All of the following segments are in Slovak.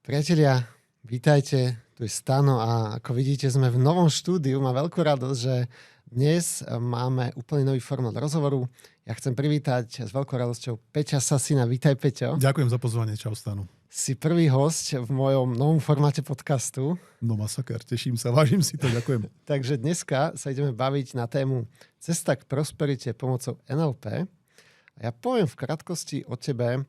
Priatelia, vítajte, tu je Stano a ako vidíte sme v novom štúdiu. Mám veľkú radosť, že dnes máme úplne nový formát rozhovoru. Ja chcem privítať s veľkou radosťou Peťa Sasina. Vítaj, Peťo. Ďakujem za pozvanie, čau Stano. Si prvý hosť v mojom novom formáte podcastu. No masaker, teším sa, vážim si to, ďakujem. Takže dneska sa ideme baviť na tému Cesta k prosperite pomocou NLP. A ja poviem v krátkosti o tebe.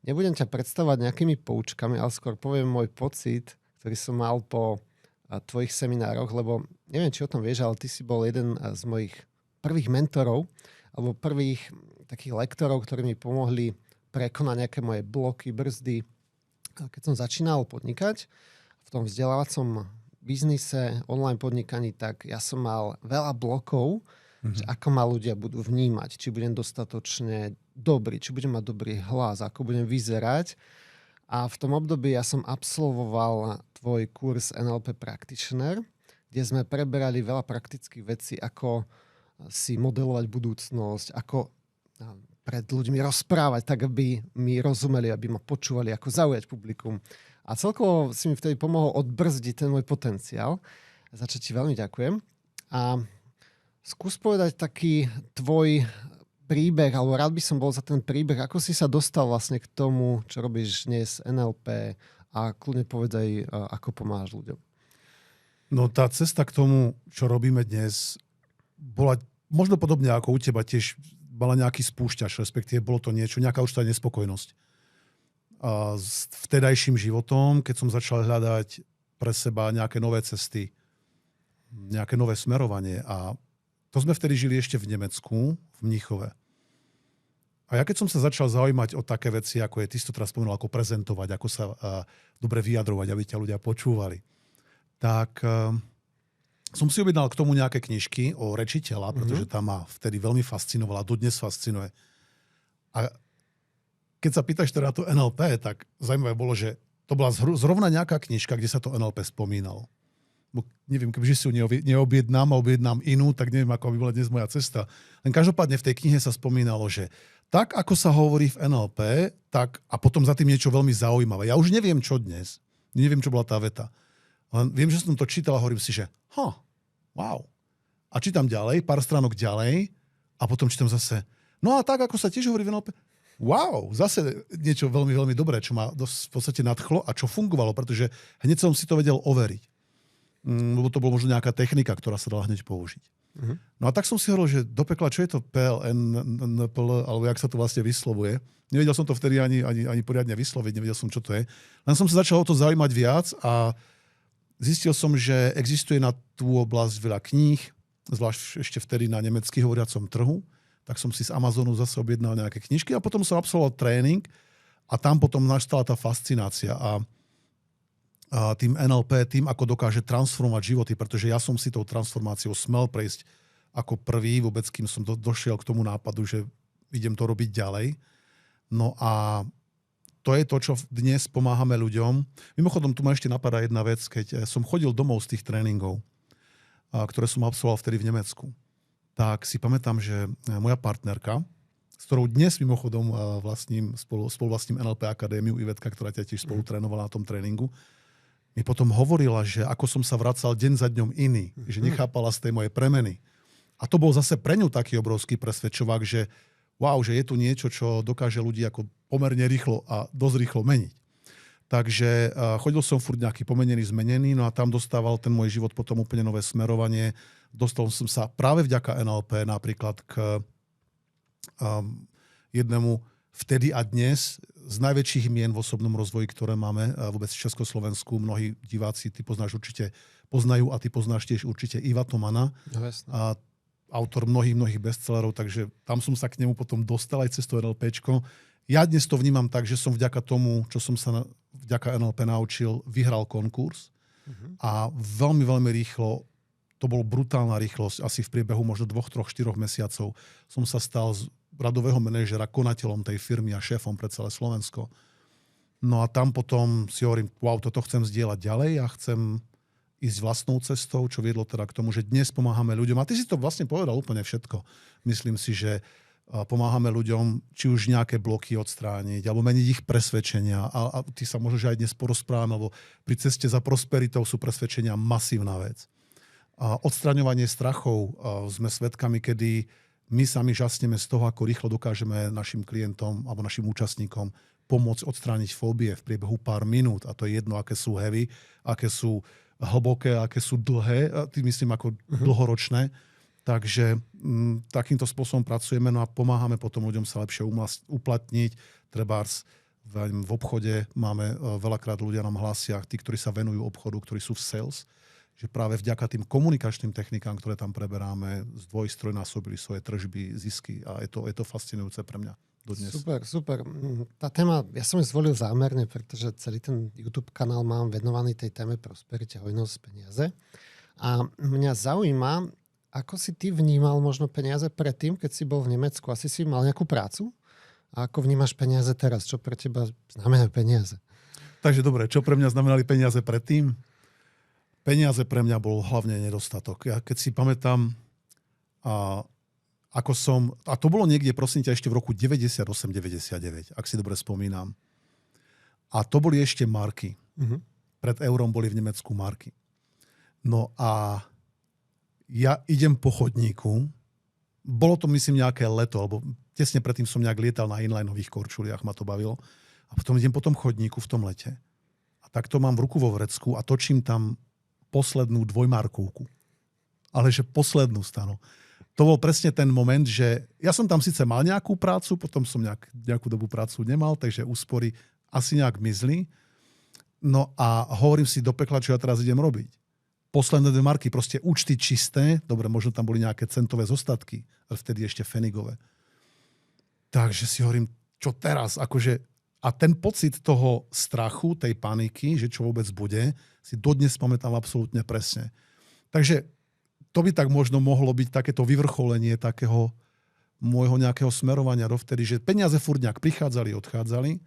Nebudem ťa predstavovať nejakými poučkami, ale skôr poviem môj pocit, ktorý som mal po tvojich seminároch, lebo neviem, či o tom vieš, ale ty si bol jeden z mojich prvých mentorov alebo prvých takých lektorov, ktorí mi pomohli prekonať nejaké moje bloky, brzdy. Keď som začínal podnikať v tom vzdelávacom biznise, online podnikaní, tak ja som mal veľa blokov, že ako ma ľudia budú vnímať, či budem dostatočne dobrý, či budem mať dobrý hlas, ako budem vyzerať. A v tom období ja som absolvoval tvoj kurz NLP Practitioner, kde sme preberali veľa praktických vecí, ako si modelovať budúcnosť, ako pred ľuďmi rozprávať, tak aby mi rozumeli, aby ma počúvali, ako zaujať publikum. A celkovo si mi vtedy pomohol odbrzdiť ten môj potenciál. Za čo ti veľmi ďakujem. A skús povedať taký tvoj príbeh, alebo rád by som bol za ten príbeh, ako si sa dostal vlastne k tomu, čo robíš dnes NLP a kľudne povedaj, ako pomáhaš ľuďom. No tá cesta k tomu, čo robíme dnes, bola možno podobne ako u teba, tiež mala nejaký spúšťač, respektíve bolo to niečo, nejaká určitá nespokojnosť. A s vtedajším životom, keď som začal hľadať pre seba nejaké nové cesty, nejaké nové smerovanie a to sme vtedy žili ešte v Nemecku, v Mníchove. A ja keď som sa začal zaujímať o také veci, ako je, ty si to teraz spomenul, ako prezentovať, ako sa dobre vyjadrovať, aby ťa ľudia počúvali, tak som si objednal k tomu nejaké knižky o reči tela, pretože tá ma vtedy veľmi fascinovala, dodnes fascinuje. A keď sa pýtaš teda to NLP, tak zaujímavé bolo, že to bola zrovna nejaká knižka, kde sa to NLP spomínalo. Bo neviem, kebyže si ju neobjednám a objednám inú, tak neviem, ako by bola dnes moja cesta. Len každopádne v tej knihe sa spomínalo, že tak, ako sa hovorí v NLP, tak a potom za tým niečo veľmi zaujímavé. Ja už neviem, čo dnes. Neviem, čo bola tá veta. Len viem, že som to čítal a hovorím si, že wow. A čítam ďalej, pár stránok ďalej a potom čítam zase, no a tak, ako sa tiež hovorí v NLP, wow, zase niečo veľmi, veľmi dobré, čo ma v podstate nadchlo a čo fungovalo, pretože hneď som si to vedel overiť. Lebo to bola možno nejaká technika, ktorá sa dala hneď použiť. No a tak som si hovoril, že do pekla, čo je to PLN, alebo jak sa to vlastne vyslovuje. Nevedel som to vtedy ani poriadne vysloviť, nevedel som, čo to je. Len som sa začal o to zaujímať viac a zistil som, že existuje na tú oblasť veľa kníh, zvlášť ešte vtedy na nemecky hovoriacom trhu. Tak som si z Amazonu zase objednal nejaké knižky a potom som absolvoval tréning a tam potom nastala tá fascinácia a tým NLP, tým, ako dokáže transformovať životy, pretože ja som si tou transformáciou smel prejsť ako prvý, vôbec kým som došiel k tomu nápadu, že idem to robiť ďalej. No a to je to, čo dnes pomáhame ľuďom. Mimochodom, tu ma ešte napadá jedna vec, keď som chodil domov z tých tréningov, ktoré som absolvoval vtedy v Nemecku, tak si pamätám, že moja partnerka, s ktorou dnes mimochodom spoluvlastním NLP Akadémiu, Ivetka, ktorá ťa tiež spolutrénovala na tom tréningu, mi potom hovorila, že ako som sa vracal deň za dňom iný, že nechápala z tej mojej premeny. A to bol zase pre ňu taký obrovský presvedčovák, že wow, že je tu niečo, čo dokáže ľudí ako pomerne rýchlo a dosť rýchlo meniť. Takže chodil som furt nejaký pomenený, zmenený, no a tam dostával ten môj život potom úplne nové smerovanie. Dostal som sa práve vďaka NLP napríklad k jednému vtedy a dnes z najväčších mien v osobnom rozvoji, ktoré máme vôbec v Československu. Mnohí diváci, ty poznáš určite, poznajú a ty poznáš tiež určite Iva Tomana. A autor mnohých bestsellerov, takže tam som sa k nemu potom dostal aj cez to NLPčko. Ja dnes to vnímam tak, že som vďaka tomu, čo som sa vďaka NLP naučil, vyhral konkurs a veľmi, veľmi rýchlo, to bolo brutálna rýchlosť, asi v priebehu možno 2, 3, 4 mesiacov som sa stal z radového manažera konateľom tej firmy a šéfom pre celé Slovensko. No a tam potom si hovorím, wow, toto chcem zdieľať ďalej a chcem ísť vlastnou cestou, čo viedlo teda k tomu, že dnes pomáhame ľuďom. A ty si to vlastne povedal úplne všetko. Myslím si, že pomáhame ľuďom, či už nejaké bloky odstrániť, alebo meniť ich presvedčenia. A ty sa možno, že aj dnes porozprávame, lebo pri ceste za prosperitou sú presvedčenia masívna vec. A odstraňovanie strachov sme svedkami, kedy my sami žasneme z toho, ako rýchlo dokážeme našim klientom alebo našim účastníkom pomôcť odstrániť fóbie v priebehu pár minút. A to je jedno, aké sú heavy, aké sú hlboké, aké sú dlhé, tým myslím ako dlhoročné. Takže takýmto spôsobom pracujeme, no a pomáhame potom ľuďom sa lepšie uplatniť. Trebárs v obchode máme veľakrát ľudia nám hlásia, tí, ktorí sa venujú obchodu, ktorí sú v sales, že práve vďaka tým komunikačným technikám, ktoré tam preberáme, zdvojstrojnásobili svoje tržby, zisky a je to fascinujúce pre mňa dodnes. Super. Tá téma, ja som ju zvolil zámerne, pretože celý ten YouTube kanál mám venovaný tej téme prosperite, hojnosť, peniaze. A mňa zaujíma, ako si ty vnímal možno peniaze predtým, keď si bol v Nemecku? Asi si mal nejakú prácu? A ako vnímaš peniaze teraz? Čo pre teba znamenajú peniaze? Takže dobre, čo pre mňa znamenali peniaze predtým? Peniaze pre mňa bol hlavne nedostatok. Ja keď si pamätám, a to bolo niekde, prosím ťa, ešte v roku 98-99, ak si dobre spomínam. A to boli ešte marky. Pred eurom boli v Nemecku marky. No a ja idem po chodníku, bolo to myslím nejaké leto, alebo tesne predtým som nejak lietal na inlineových korčuliach, ma to bavilo. A potom idem po tom chodníku v tom lete. A takto mám v ruku vo vrecku a točím tam poslednú dvojmarkovku. Ale že poslednú stanu. To bol presne ten moment, že ja som tam síce mal nejakú prácu, potom som nejakú dobu prácu nemal, takže úspory asi nejak mizli. No a hovorím si do pekla, čo ja teraz idem robiť. Posledné 2 marky, proste účty čisté, dobre, možno tam boli nejaké centové zostatky, ale vtedy ešte fenigové. Takže si hovorím, čo teraz? Akože, a ten pocit toho strachu, tej paniky, že čo vôbec bude, si dodnes pamätám absolútne presne. Takže to by tak možno mohlo byť takéto vyvrcholenie takého môjho nejakého smerovania dovtedy, že peniaze furt nejak prichádzali, odchádzali.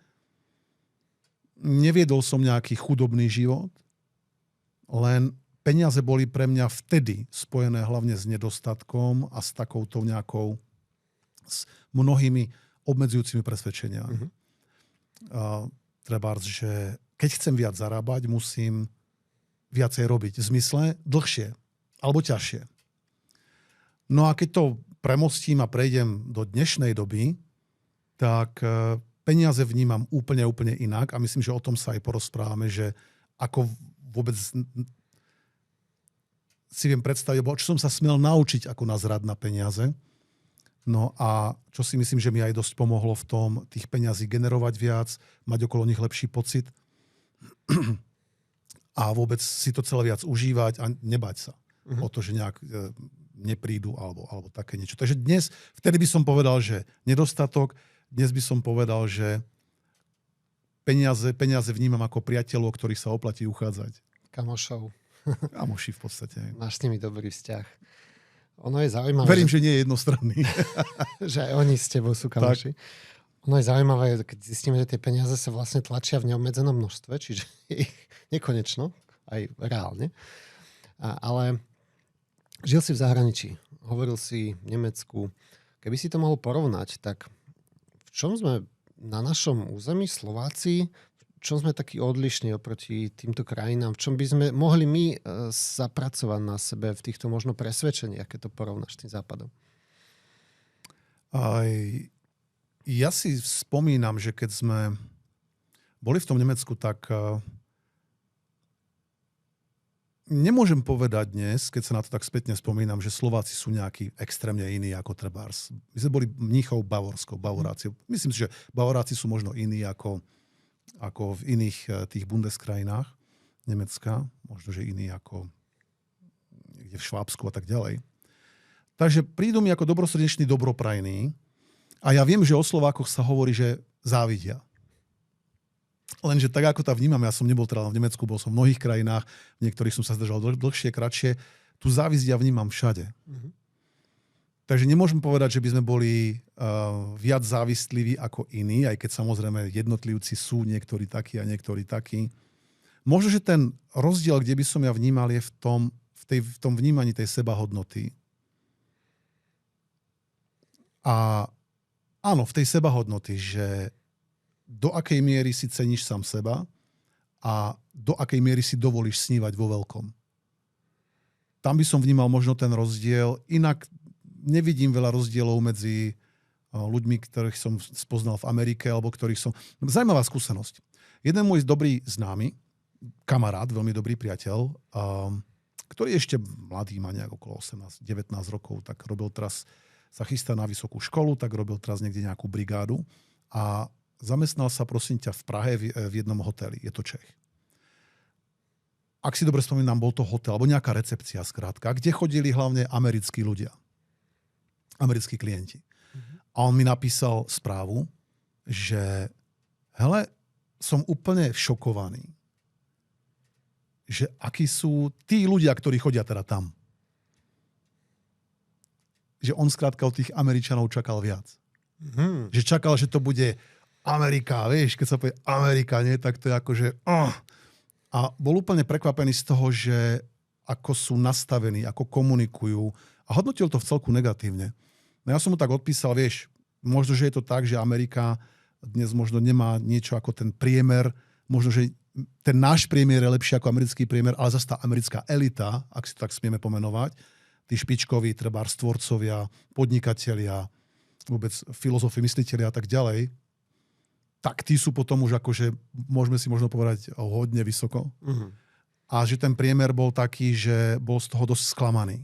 Neviedol som nejaký chudobný život, len peniaze boli pre mňa vtedy spojené hlavne s nedostatkom a s takouto nejakou, s mnohými obmedzujúcimi presvedčeniami. Trebárs, že keď chcem viac zarábať, musím viacej robiť. V zmysle dlhšie alebo ťažšie. No a keď to premostím a prejdem do dnešnej doby, tak peniaze vnímam úplne inak a myslím, že o tom sa aj porozprávame, že ako vôbec si viem predstaviť, čo som sa smel naučiť ako nazerať na peniaze. No a čo si myslím, že mi aj dosť pomohlo v tom tých peňazí generovať viac, mať okolo nich lepší pocit a vôbec si to celé viac užívať a nebať sa o to, že nejak neprídu alebo také niečo. Takže dnes, vtedy by som povedal, že nedostatok, dnes by som povedal, že peniaze vnímam ako priateľov, ktorých sa oplatí uchádzať. Kamošov. Kamoši v podstate. Máš s nimi dobrý vzťah. Ono je zaujímavé. Verím, že nie je jednostranný. Že aj oni s tebou sú kamoši. Tak. Ono je zaujímavé, keď zistíme, že tie peniaze sa vlastne tlačia v neobmedzenom množstve, čiže ich nekonečno, aj reálne. Ale žil si v zahraničí, hovoril si v Nemecku. Keby si to mohol porovnať, tak v čom sme na našom území Slováci, v čom sme takí odlišní oproti týmto krajinám? V čom by sme mohli my zapracovať na sebe v týchto možno presvedčeniach, keď to porovnáš s tým západom? Ja si spomínam, že keď sme boli v tom Nemecku, tak nemôžem povedať dnes, keď sa na to tak spätne spomínam, že Slováci sú nejakí extrémne iní ako trebárs. My sme boli Mníchov, Bavorsko, Bavoráci. Myslím si, že Bavoráci sú možno iní ako v iných tých Bundeskrajinách Nemecka. Možno, že iní ako niekde v Švábsku a tak ďalej. Takže prídu mi ako dobrosrdečný, dobroprajný a ja viem, že o Slovákoch sa hovorí, že závidia. Lenže tak, ako to vnímam, ja som nebol teda v Nemecku, bol som v mnohých krajinách, v niektorých som sa zdržal dlhšie, kratšie, tú závisť ja vnímam všade. Takže nemôžem povedať, že by sme boli viac závisliví ako iní, aj keď samozrejme jednotlivci sú niektorí takí a niektorí takí. Možno, že ten rozdiel, kde by som ja vnímal, je v tom vnímaní tej sebahodnoty. A áno, v tej sebahodnoty, že do akej miery si ceníš sám seba a do akej miery si dovolíš snívať vo veľkom. Tam by som vnímal možno ten rozdiel. Inak nevidím veľa rozdielov medzi ľuďmi, ktorých som spoznal v Amerike, alebo ktorých som... Zajímavá skúsenosť. Jeden môj dobrý známy, kamarát, veľmi dobrý priateľ, ktorý ešte mladý, má nejak okolo 18-19 rokov, tak robil teraz, sa chystá na vysokú školu, tak robil teraz niekde nejakú brigádu a zamestnal sa, prosím ťa, v Prahe v jednom hoteli. Je to Čech. Ak si dobre spomínam, bol to hotel, alebo nejaká recepcia skrátka, kde chodili hlavne americkí ľudia. Americkí klienti. A on mi napísal správu, že hele, som úplne šokovaný, že akí sú tí ľudia, ktorí chodia teda tam. Že on skrátka od tých Američanov čakal viac. Že čakal, že to bude Amerika, vieš, keď sa povie Amerika, nie, tak to je akože... A bol úplne prekvapený z toho, že ako sú nastavení, ako komunikujú a hodnotil to v celku negatívne. No ja som mu tak odpísal, vieš, možno, že je to tak, že Amerika dnes možno nemá niečo ako ten priemer, možno, že ten náš priemer je lepší ako americký priemer, ale zase tá americká elita, ak si to tak smieme pomenovať, tí špičkoví, trebárs tvorcovia, podnikatelia, vôbec filozofi, myslitelia a tak ďalej, tak tí sú potom už akože, môžeme si možno povedať, hodne vysoko. A že ten priemer bol taký, že bol z toho dosť sklamaný.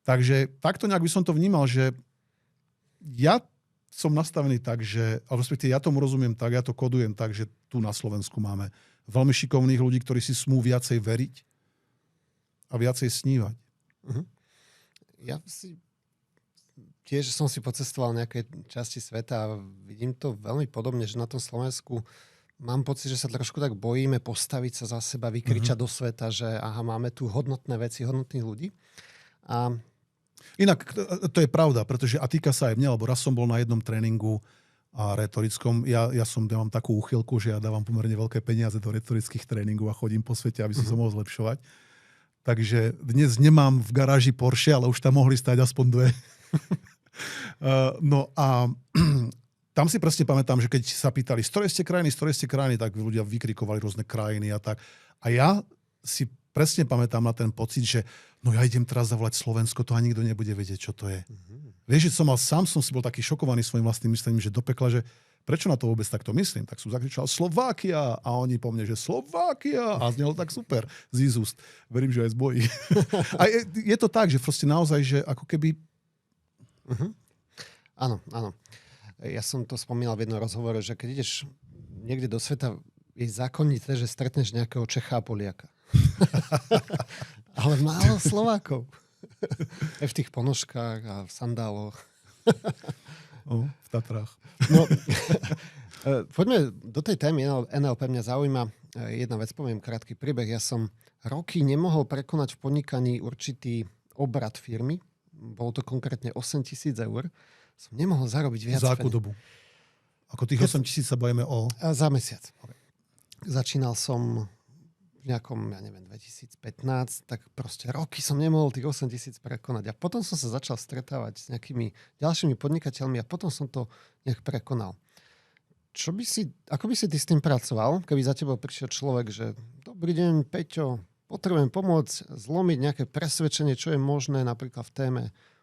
Takže takto nejak by som to vnímal, že ja som nastavený tak, že, ale respektíve ja tomu rozumiem tak, ja to kodujem tak, že tu na Slovensku máme veľmi šikovných ľudí, ktorí si smú viacej veriť a viacej snívať. Ja si tiež som si pocestoval nejaké časti sveta a vidím to veľmi podobne, že na tom Slovensku mám pocit, že sa trošku tak bojíme postaviť sa za seba, vykričať do sveta, že aha, máme tu hodnotné veci, hodnotných ľudí. A inak to je pravda, pretože a týka sa aj mňa, lebo raz som bol na jednom tréningu retorickom. Ja mám takú úchylku, že ja dávam pomerne veľké peniaze do retorických tréningov a chodím po svete, aby som sa mohol zlepšovať. Takže dnes nemám v garáži Porsche, ale už tam mohli stať aspoň dve. No a tam si presne pamätám, že keď sa pýtali, z ktorej ste krajiny, tak ľudia vykrikovali rôzne krajiny a tak. A ja si presne pamätám na ten pocit, že no ja idem teraz zavolať Slovensko, to ani nikto nebude vedieť, čo to je. Vieš, že sám som si bol taký šokovaný svojím vlastným myslením, že do pekla, že prečo na to vôbec takto myslím? Tak som zakričal Slovákia a oni po mne, že Slovákia a znelo tak super z úst. Verím, že aj z bojí. A je to tak, že proste naozaj, že ako keby... Áno. Ja som to spomínal v jednom rozhovore, že keď ideš niekde do sveta, je zákonité, že stretneš nejakého Čecha a Poliaka. Ale málo Slovákov. Aj v tých ponožkách a v sandáloch. V Tatrách. No, poďme do tej témy NLP. Mňa zaujíma jedna vec, poviem krátky príbeh. Ja som roky nemohol prekonať v podnikaní určitý obrat firmy. Bolo to konkrétne 8 000 eur. Som nemohol zarobiť viac. Za akú dobu? Ako tých 8 000 sa bavíme o... Za mesiac. Okay. Začínal som v nejakom, 2015, tak proste roky som nemohol tých 8 000 prekonať. A potom som sa začal stretávať s nejakými ďalšími podnikateľmi a potom som to nejak prekonal. Ako by si ty s tým pracoval, keby za tebou prišiel človek, že dobrý deň, Peťo, potrebujem pomôcť zlomiť nejaké presvedčenie, čo je možné napríklad v téme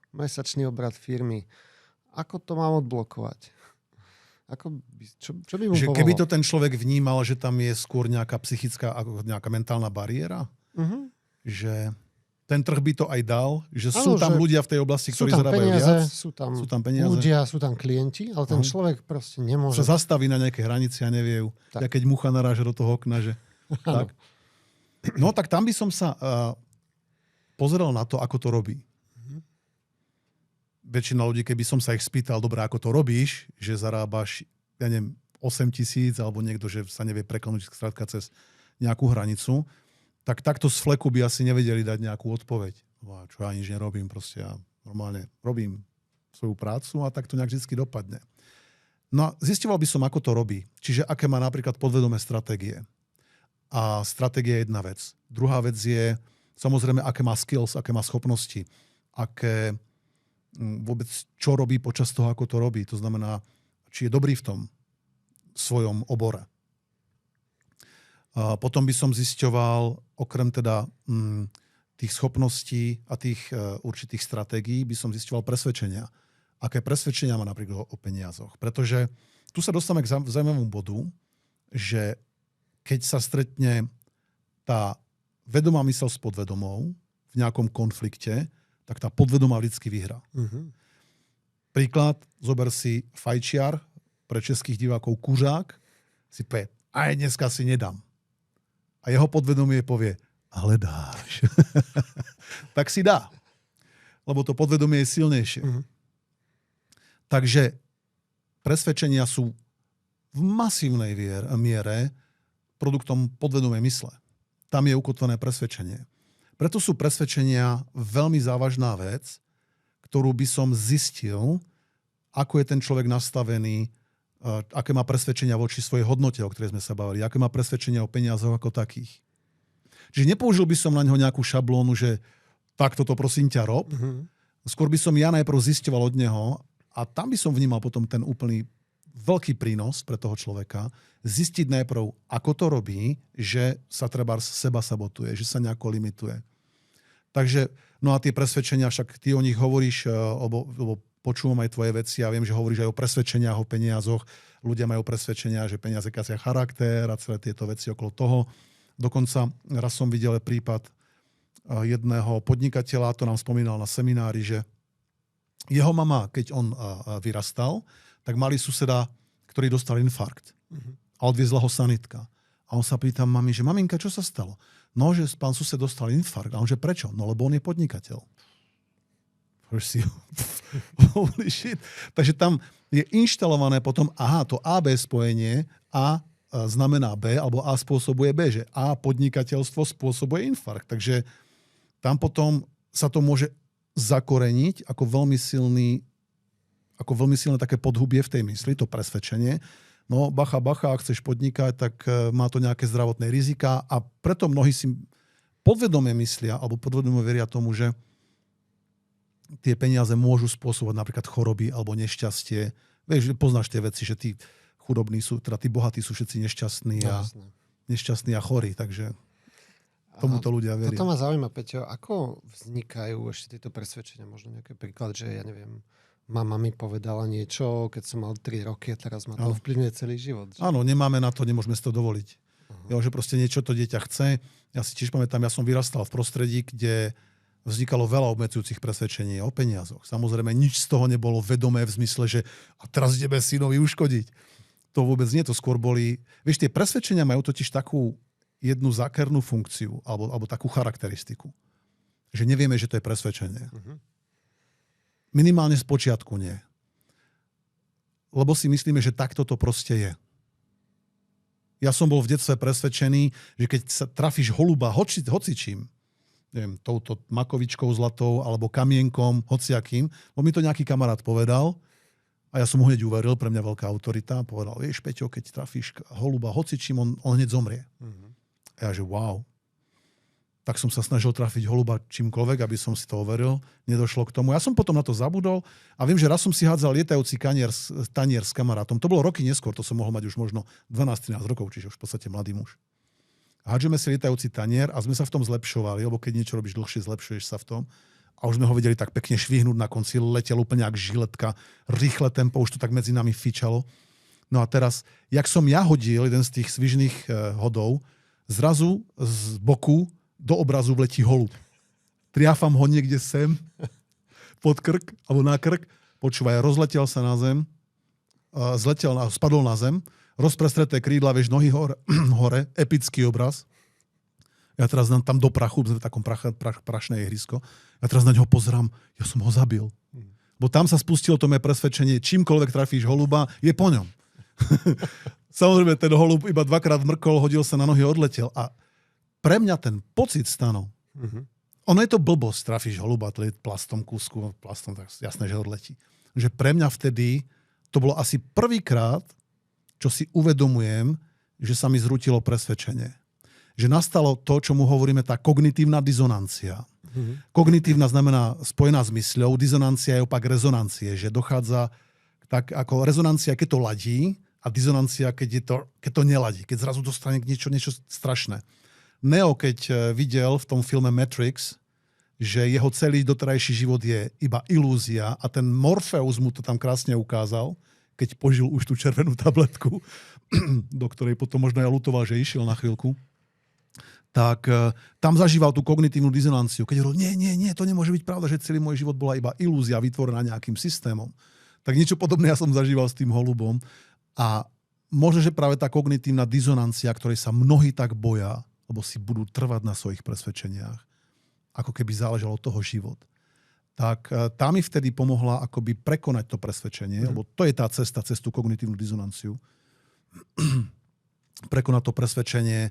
mesačný obrat firmy. Ako to mám odblokovať? Čo by mu pomohlo? Keby to ten človek vnímal, že tam je skôr nejaká psychická, nejaká mentálna bariéra, že ten trh by to aj dal, že sú tam ľudia v tej oblasti, ktorí zarábajú viac. Sú tam peniaze, ľudia, sú tam klienti, ale ten človek proste nemôže... Sa zastaví na nejaké hranici a nevie, ja keď mucha naráža do toho okna, že... tak. No tak tam by som sa pozeral na to, ako to robí. Väčšina ľudí, keby som sa ich spýtal, dobré, ako to robíš, že zarábaš, 8 000, alebo niekto, že sa nevie preklenúť skrátka cez nejakú hranicu, tak takto z fleku by asi nevedeli dať nejakú odpoveď. Čo ja nič nerobím, proste ja normálne robím svoju prácu a tak to nejak vždy dopadne. No a zistival by som, ako to robí. Čiže aké má napríklad podvedomé stratégie. A stratégia je jedna vec. Druhá vec je, samozrejme, aké má skills, aké má schopnosti, aké vôbec čo robí počas toho, ako to robí. To znamená, či je dobrý v tom svojom obore. A potom by som zisťoval, okrem teda tých schopností a tých určitých stratégií, by som zisťoval presvedčenia. Aké presvedčenia má napríklad o peniazoch. Pretože tu sa dostávame k zaujímavému bodu, že keď sa stretne tá vedomá myseľ s podvedomou v nejakom konflikte, tak tá podvedomá vždycky vyhrá. Príklad, zober si fajčiar, pre českých divákov kuřák, si povie, aj dneska si nedám. A jeho podvedomie povie, ale dáš. Tak si dá. Lebo to podvedomie je silnejšie. Takže presvedčenia sú v masívnej miere produktom podvedomej mysle. Tam je ukotvené presvedčenie. Preto sú presvedčenia veľmi závažná vec, ktorú by som zistil, ako je ten človek nastavený, aké má presvedčenia voči svojej hodnote, o ktorej sme sa bavili, aké má presvedčenia o peniazoch ako takých. Čiže nepoužil by som na neho nejakú šablónu, že takto to prosím ťa rob. Skôr by som ja najprv zisťoval od neho a tam by som vnímal potom ten úplný veľký prínos pre toho človeka, zistiť najprv, ako to robí, že sa treba seba sabotuje, že sa nejako limituje. Takže, no a tie presvedčenia, však ty o nich hovoríš, lebo počúvam aj tvoje veci a viem, že hovoríš aj o presvedčeniach, o peniazoch. Ľudia majú presvedčenia, že peniaze kazia charakter a celé tieto veci okolo toho. Dokonca raz som videl prípad jedného podnikateľa, to nám spomínal na seminári, že jeho mama, keď on vyrastal, tak mali suseda, ktorý dostal infarkt. A odviezla ho sanitka. A on sa pýta mami, že maminka, čo sa stalo? No, že pán sused dostal infarkt. A on, že prečo? No, lebo on je podnikateľ. Holy shit. Takže tam je inštalované potom, to AB spojenie A znamená B, alebo A spôsobuje B, že A podnikateľstvo spôsobuje infarkt. Takže tam potom sa to môže zakoreniť ako veľmi silné také podhubie v tej mysli, to presvedčenie. No bacha, ak chceš podnikať, tak má to nejaké zdravotné rizika a preto mnohí si podvedome myslia, alebo podvedome veria tomu, že tie peniaze môžu spôsobovať napríklad choroby alebo nešťastie. Vieš, poznáš tie veci, že tí chudobní sú, teda tí bohatí sú všetci nešťastní a chorí, takže tomuto ľudia veria. Toto ma zaujíma, Peťo, ako vznikajú ešte tieto presvedčenia? Možno nejaký príklad, že ja neviem, mama mi povedala niečo, keď som mal 3 roky a teraz ma to ovplyvňuje celý život. Že? Áno, nemáme na to, nemôžeme si to dovoliť. Že proste niečo to dieťa chce. Ja si tiež pamätám, ja som vyrastal v prostredí, kde vznikalo veľa obmedzujúcich presvedčení o peniazoch. Samozrejme, nič z toho nebolo vedomé v zmysle, že a teraz ideme synovi uškodiť. To vôbec nie, to skôr boli... Vieš, tie presvedčenia majú totiž takú jednu zákernú funkciu alebo takú charakteristiku, že nevieme, že to je presvedčenie. Minimálne z počiatku nie. Lebo si myslíme, že takto to proste je. Ja som bol v detstve presvedčený, že keď sa trafíš holuba hocičím, neviem, touto makovičkou zlatou alebo kamienkom, hociakým, bo mi to nejaký kamarát povedal a ja som ho hneď uveril, pre mňa veľká autorita, povedal, vieš, Peťo, keď trafíš holuba hocičím, on hneď zomrie. A ja, že wow. Tak som sa snažil trafiť holuba čímkoľvek, aby som si to overil. Nedošlo k tomu. Ja som potom na to zabudol a viem, že raz som si hádzal lietajúci tanier s kamarátom. To bolo roky neskôr, to som mohol mať už možno 12-13 rokov, čiže už v podstate mladý muž. Hádžeme si lietajúci tanier a sme sa v tom zlepšovali, lebo keď niečo robíš dlhšie, zlepšuješ sa v tom. A už sme ho vedeli tak pekne švihnúť na konci, letel úplne jak žiletka, rýchle tempo, už to tak medzi nami fičalo. No a teraz, jak som ja hodil jeden z tých svižných hodov, zrazu z boku do obrazu vletí holub. Triafam ho niekde sem, pod krk, alebo na krk. Počúvaj, rozletel sa na zem, spadol na zem, rozprestreté krídla, vieš, nohy hore, epický obraz. Ja teraz tam do prachu, v takom prašné ihrisko, ja teraz na ňo pozerám, ja som ho zabil. Bo tam sa spustilo to moje presvedčenie, čímkoľvek trafíš holuba, je po ňom. Samozrejme, ten holub iba 2-krát mrkol, hodil sa na nohy, odletel. A pre mňa ten pocit stanov, ono je to blbosť, trafíš holuba, plastom kúsku, plastom, tak jasné, že odletí. Že pre mňa vtedy to bolo asi prvýkrát, čo si uvedomujem, že sa mi zrútilo presvedčenie. Že nastalo to, čo mu hovoríme tá kognitívna dizonancia. Kognitívna znamená spojená s mysľou, dizonancia je opak rezonancie, že dochádza tak ako rezonancia, keď to ladí, a dizonancia, keď to neladí, keď zrazu dostane niečo strašné. Neo, keď videl v tom filme Matrix, že jeho celý doterajší život je iba ilúzia a ten Morpheus mu to tam krásne ukázal, keď požil už tú červenú tabletku, do ktorej potom možno aj ľutoval, že išiel na chvíľku, tak tam zažíval tú kognitívnu dizonanciu. Keď hovoril, nie, to nemôže byť pravda, že celý môj život bola iba ilúzia vytvorená nejakým systémom. Tak niečo podobné ja som zažíval s tým holubom. A možno, že práve tá kognitívna dizonancia, ktorej sa mnohí tak boja, lebo si budú trvať na svojich presvedčeniach, ako keby záležalo od toho život, tak tá mi vtedy pomohla akoby prekonať to presvedčenie, lebo to je tá cesta cez tú kognitívnu dizonanciu. Prekonať to presvedčenie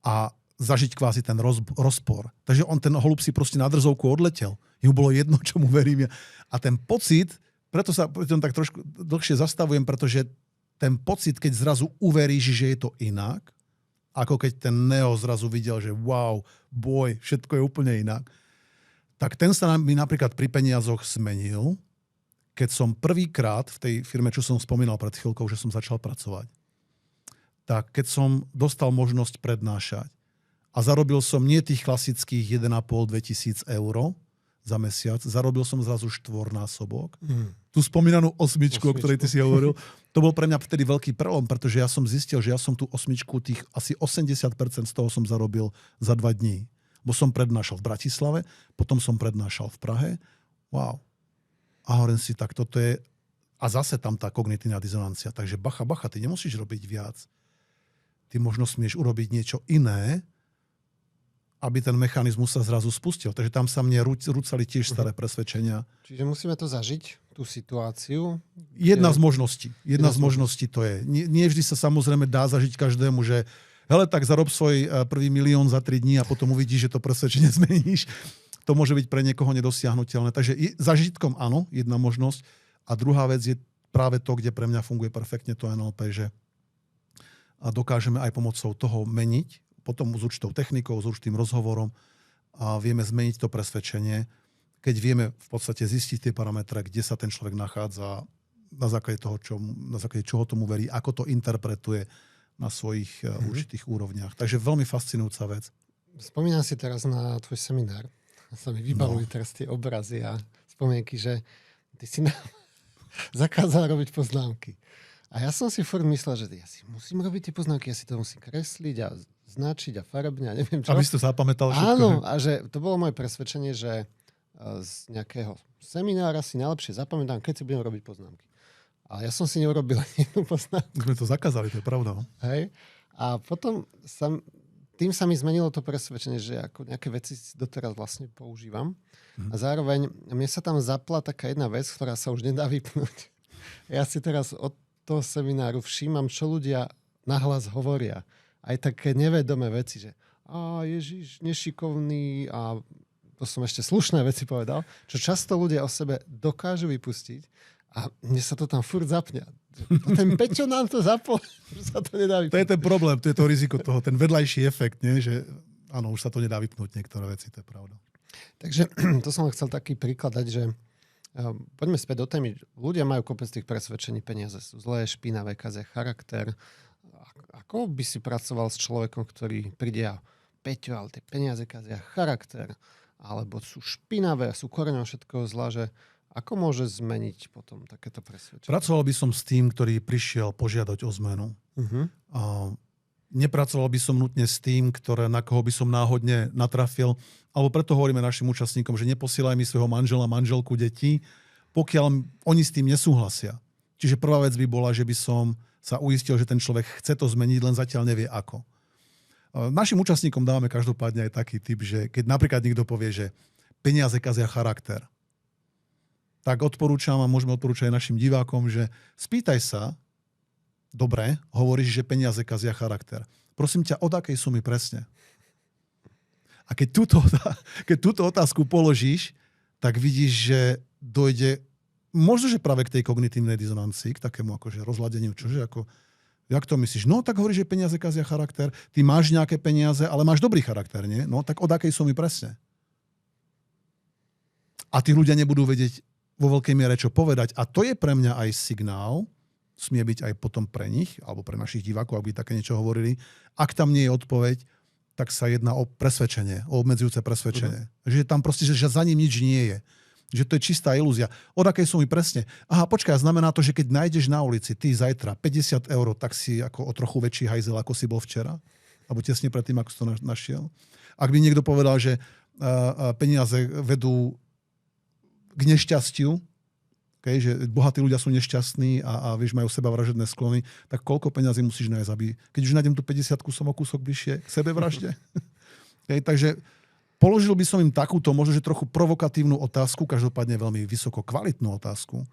a zažiť kvázi ten rozpor. Takže ten holub si proste na drzovku odletel. Jemu bolo jedno, čomu verím. A ten pocit, preto sa tak trošku dlhšie zastavujem, pretože ten pocit, keď zrazu uveríš, že je to inak, ako keď ten Neo zrazu videl, že wow, všetko je úplne inak, tak ten sa mi napríklad pri peniazoch zmenil, keď som prvýkrát v tej firme, čo som spomínal pred chvíľkou, že som začal pracovať, tak keď som dostal možnosť prednášať a zarobil som nie tých klasických 1,5-2 000 eur za mesiac, zarobil som zrazu 4-násobok. Tú spomínanú osmičku, o ktorej ty si hovoril, to bol pre mňa vtedy veľký prelom, pretože ja som zistil, že ja som tú osmičku, tých asi 80% z toho som zarobil za 2 dní. Bo som prednášal v Bratislave, potom som prednášal v Prahe. Wow. A hovorím si, tak toto je... A zase tam tá kognitívna dizonancia. Takže bacha, ty nemusíš robiť viac. Ty možno smieš urobiť niečo iné, aby ten mechanizmus sa zrazu spustil. Takže tam sa mne rúcali tiež staré presvedčenia. Čiže musíme to zažiť, tú situáciu? Jedna z možností. Jedna z možností to je. Nie vždy sa samozrejme dá zažiť každému, že hele, tak zarob svoj prvý 1 000 000 za 3 dní a potom uvidíš, že to presvedčenie zmeníš. To môže byť pre niekoho nedosiahnuteľné. Takže zažitkom áno, jedna možnosť. A druhá vec je práve to, kde pre mňa funguje perfektne to NLP, že dokážeme aj pomocou toho meniť, potom s určitou technikou, s určitým rozhovorom a vieme zmeniť to presvedčenie, keď vieme v podstate zistiť tie parametre, kde sa ten človek nachádza, na základe toho, na základe čoho tomu verí, ako to interpretuje na svojich určitých úrovniach. Takže veľmi fascinujúca vec. Spomínam si teraz na tvoj seminár. Sa mi vybavujú teraz tie obrazy a spomienky, že ty si nám zakázal robiť poznámky. A ja som si furt myslel, že ja si musím robiť tie poznámky, ja si to musím kresliť a značiť a farebne a neviem čo. Aby si to zapamätal všetko. Áno, a že to bolo moje presvedčenie, že z nejakého seminára si najlepšie zapamätám, keď si budem robiť poznámky. A ja som si neurobil ani jednu poznámku. My to zakázali, to je pravda. Hej. A potom tým sa mi zmenilo to presvedčenie, že ako nejaké veci doteraz vlastne používam. A zároveň mne sa tam zapla taká jedna vec, ktorá sa už nedá vypnúť. Ja si teraz od toho semináru všímam, čo ľudia nahlas hovoria. Aj také nevedomé veci, že Ježiš, nešikovný a to som ešte slušné veci povedal, čo často ľudia o sebe dokážu vypustiť a mne sa to tam furt zapne. Ten Peťo nám to zapol, že sa to nedá vypnúť. To je ten problém, to je to riziko toho, ten vedľajší efekt, nie? Že áno, už sa to nedá vypnúť niektoré veci, to je pravda. Takže to som chcel taký príklad dať, že poďme späť do témy. Ľudia majú kopec tých presvedčení, peniaze sú zlé, špinavé, kazia charakter. Ako by si pracoval s človekom, ktorý príde a Peťo, ale tie peniaze kazia charakter, alebo sú špinavé, sú koreňom všetkého zla, že ako môže zmeniť potom takéto presvedčenie? Pracoval by som s tým, ktorý prišiel požiadať o zmenu. A nepracoval by som nutne s tým, na koho by som náhodne natrafil. Alebo preto hovoríme našim účastníkom, že neposielaj mi svojho manžela, manželku, deti, pokiaľ oni s tým nesúhlasia. Čiže prvá vec by bola, že by som sa uistil, že ten človek chce to zmeniť, len zatiaľ nevie ako. Našim účastníkom dávame každopádne aj taký typ, že keď napríklad niekto povie, že peniaze kazia charakter, tak odporúčam a môžeme odporúčať aj našim divákom, že spýtaj sa, dobre, hovoríš, že peniaze kazia charakter. Prosím ťa, od akej sumy presne? A keď túto otázku položíš, tak vidíš, že dojde možno, že práve k tej kognitívnej dizonancii, k takému akože rozladeniu, čože ako, jak to myslíš? No, tak hovoríš, že peniaze kazia charakter, ty máš nejaké peniaze, ale máš dobrý charakter, nie? No, tak od akej sumy presne? a tí ľudia nebudú vedieť vo veľkej miere čo povedať. A to je pre mňa aj signál, smie byť aj potom pre nich, alebo pre našich divákov, aby také niečo hovorili. Ak tam nie je odpoveď, tak sa jedná o presvedčenie, o obmedzujúce presvedčenie. Že tam proste, že za ním nič nie je. Že to je čistá ilúzia. Od akej sumy presne? Aha, počkaj, znamená to, že keď nájdeš na ulici ty zajtra 50 €, tak si ako o trochu väčší hajzel, ako si bol včera? Alebo tesne predtým, ako si to našiel? Ak by niekto povedal, že peniaze vedú k nešťastiu, okay, že bohatí ľudia sú nešťastní a vieš, majú sebavražedné sklony, tak koľko peňazí musíš nájsť, aby... Keď už nájdem tú 50-ku, som o kúsok bližšie k sebevražde. Okay, takže položil by som im takúto, možno, že trochu provokatívnu otázku, každopádne veľmi vysoko kvalitnú otázku.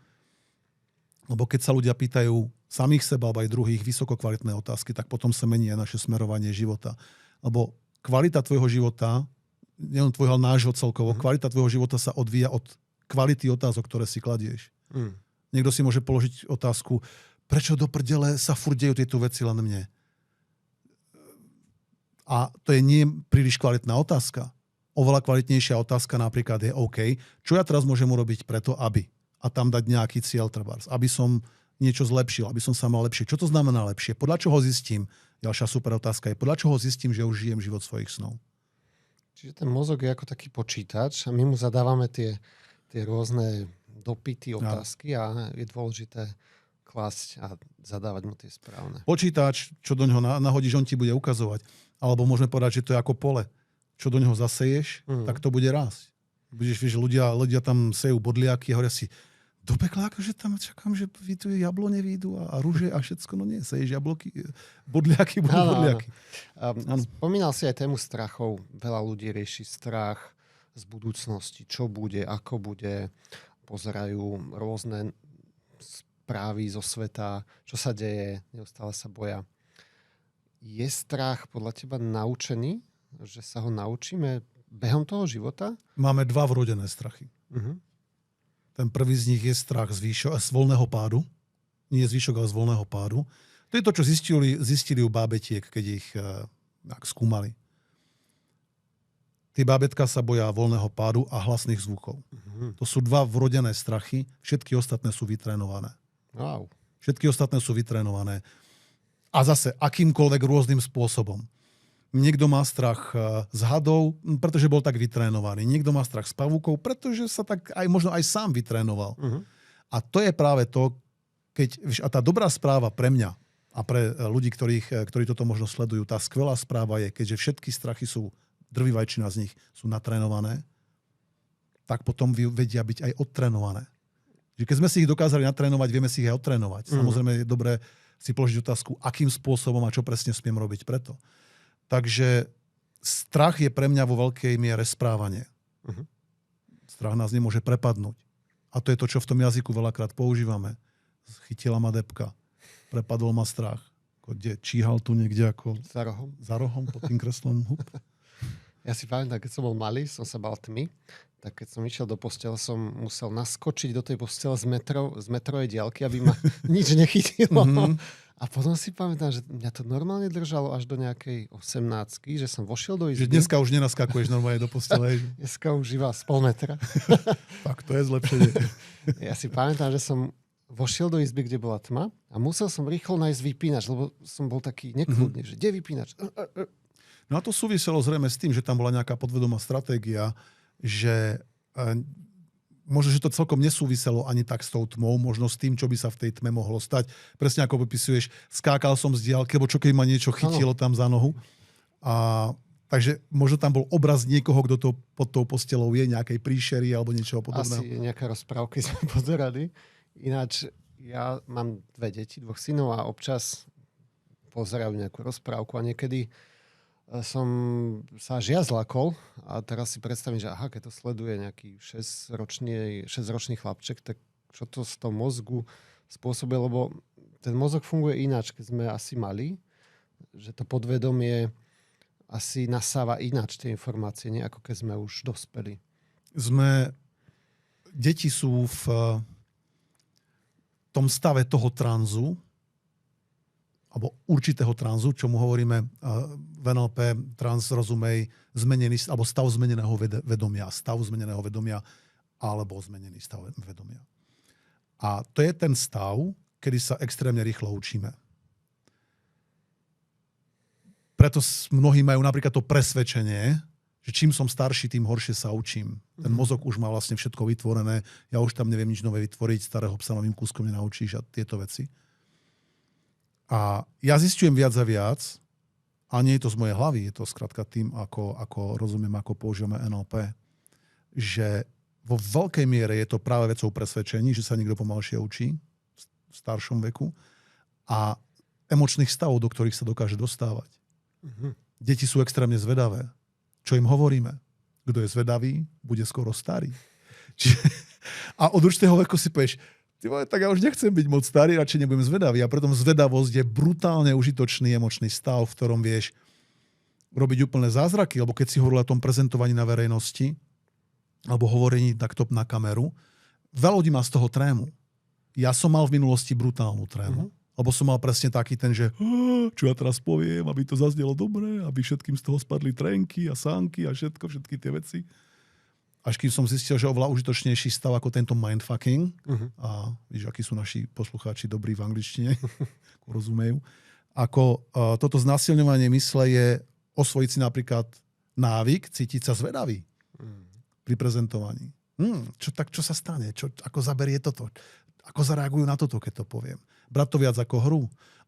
Lebo keď sa ľudia pýtajú samých seba, alebo aj druhých vysoko kvalitné otázky, tak potom sa mení aj naše smerovanie života. Lebo kvalita tvojho života, nielen tvojho, ale nášho celkovo, kvalita tvojho života sa odvíja od kvality otázok, ktoré si kladieš. Niekto si môže položiť otázku, prečo do prdele sa furt dejú tieto veci len mne? A to je nie príliš kvalitná otázka. Oveľa kvalitnejšia otázka napríklad je OK, čo ja teraz môžem urobiť preto, aby? A tam dať nejaký cieľ trebárs, aby som niečo zlepšil, aby som sa mal lepšie. Čo to znamená lepšie? Podľa čoho zistím? Ďalšia super otázka je, podľa čoho zistím, že už žijem život svojich snov? Čiže ten mozog je ako taký počítač a my mu zadávame tie rôzne dopity, otázky a je dôležité klásť a zadávať mu tie správne. Počítač, čo do ňoho nahodíš, on ti bude ukazovať. Alebo môžeme povedať, že to je ako pole. Čo do ňoho zaseješ, tak to bude rásť. Budeš, vieš, ľudia tam sejú bodliaky a hovoria si, do pekla, akože tam čakám, že tu jablone výjdu a rúže a všetko, no nie, seješ jablky, bodliaky budú bodliaky. Spomínal si aj tému strachov. Veľa ľudí rieši strach z budúcnosti, čo bude, ako bude. Pozerajú rôzne správy zo sveta, čo sa deje, neustále sa boja. Je strach podľa teba naučený? Že sa ho naučíme behom toho života? Máme dva vrodené strachy. Ten prvý z nich je strach z voľného pádu. Nie z výšok, ale z voľného pádu. To je to, čo zistili u bábetiek, keď ich skúmali. Tí bábetka sa boja voľného pádu a hlasných zvukov. To sú dva vrodené strachy. Všetky ostatné sú vytrénované. Wow. Všetky ostatné sú vytrénované. A zase akýmkoľvek rôznym spôsobom. Niekto má strach z hadov, pretože bol tak vytrénovaný. Niekto má strach z pavúkov, pretože sa tak aj možno aj sám vytrénoval. A to je práve to, a tá dobrá správa pre mňa a pre ľudí, ktorí toto možno sledujú, tá skvelá správa je, keďže všetky strachy sú, drvivá väčšina z nich sú natrénované, tak potom vedia byť aj odtrénované. Že keď sme si ich dokázali natrénovať, vieme si ich aj odtrénovať. Samozrejme je dobré si položiť otázku, akým spôsobom a čo presne smiem robiť preto. Takže strach je pre mňa vo veľkej miere správanie. Strach nás nemôže prepadnúť. A to je to, čo v tom jazyku veľakrát používame. Chytila ma debka. Prepadol ma strach. Číhal tu niekde ako... Za rohom pod tým kreslom hub. Ja si pamätám, keď som bol malý, som sa bál tmy, tak keď som išiel do postele, som musel naskočiť do tej postele z metrovej diaľky, aby ma nič nechytilo. A potom si pamätám, že mňa to normálne držalo až do nejakej 18-ky, že som vošiel do izby. Že dneska už nenaskakuješ normálne do postele. Dneska už iba z pol metra. Tak to je zlepšenie. Ja si pamätám, že som vošiel do izby, kde bola tma a musel som rýchlo nájsť vypínač, lebo som bol taký nekľudný, že kde vypínač? No a to súviselo zrejme s tým, že tam bola nejaká podvedomá stratégia, že možno, že to celkom nesúviselo ani tak s tou tmou, možno s tým, čo by sa v tej tme mohlo stať. Presne ako popisuješ, skákal som z diaľky, lebo čo keď ma niečo chytilo tam za nohu. Takže možno tam bol obraz niekoho, kto to pod tou postelou je, nejakej príšery alebo niečoho podobného. Asi nejaké rozprávky sme pozerali. Ináč, ja mám 2 deti, 2 synov a občas pozerajú nejakú rozprávku a niekedy som sa až ja zlakol a teraz si predstavím, že keď to sleduje nejaký 6-ročný chlapček, tak čo to z toho mozgu spôsobuje, lebo ten mozog funguje ináč, keď sme asi mali, že to podvedomie asi nasáva ináč tie informácie, nie ako keď sme už dospeli. Deti sú v tom stave toho tranzu, alebo určitého tranzu, čomu hovoríme v NLP, trans, rozumej, zmenený, alebo stav zmeneného vedomia. Stav zmeneného vedomia. alebo zmenený stav vedomia. A to je ten stav, kedy sa extrémne rýchlo učíme. Preto mnohí majú napríklad to presvedčenie, že čím som starší, tým horšie sa učím. Ten mozog už má vlastne všetko vytvorené, ja už tam neviem nič nové vytvoriť, starého psa novým kúskom nenaučíš a tieto veci. A ja zistujem viac a viac, a nie je to z mojej hlavy, je to skrátka tým, ako rozumiem, ako používame NLP, že vo veľkej miere je to práve vecou presvedčení, že sa niekto pomalšie učí v staršom veku a emočných stavov, do ktorých sa dokáže dostávať. Deti sú extrémne zvedavé. Čo im hovoríme? Kto je zvedavý, bude skoro starý. A od určitého veku si povieš, tak ja už nechcem byť moc starý, radšej nebudem zvedavý. A preto zvedavosť je brutálne užitočný emočný stav, v ktorom vieš robiť úplné zázraky, alebo keď si hovoril o tom prezentovaní na verejnosti, alebo hovorení takto na kameru, veľa ľudí má z toho trému. Ja som mal v minulosti brutálnu trému. Lebo som mal presne taký ten, že čo ja teraz poviem, aby to zaznelo dobre, aby všetkým z toho spadli trenky a sánky a všetky tie veci. Až kým som zistil, že oveľa užitočnejší stav ako tento mindfucking. A víš, akí sú naši poslucháči dobrí v angličtine, rozumejú. Ako toto znásilňovanie mysle je osvojiť si napríklad návyk cítiť sa zvedavý pri prezentovaní. Čo sa stane? Ako zaberie toto? Ako zareagujú na toto, keď to poviem? Brať to viac ako hru.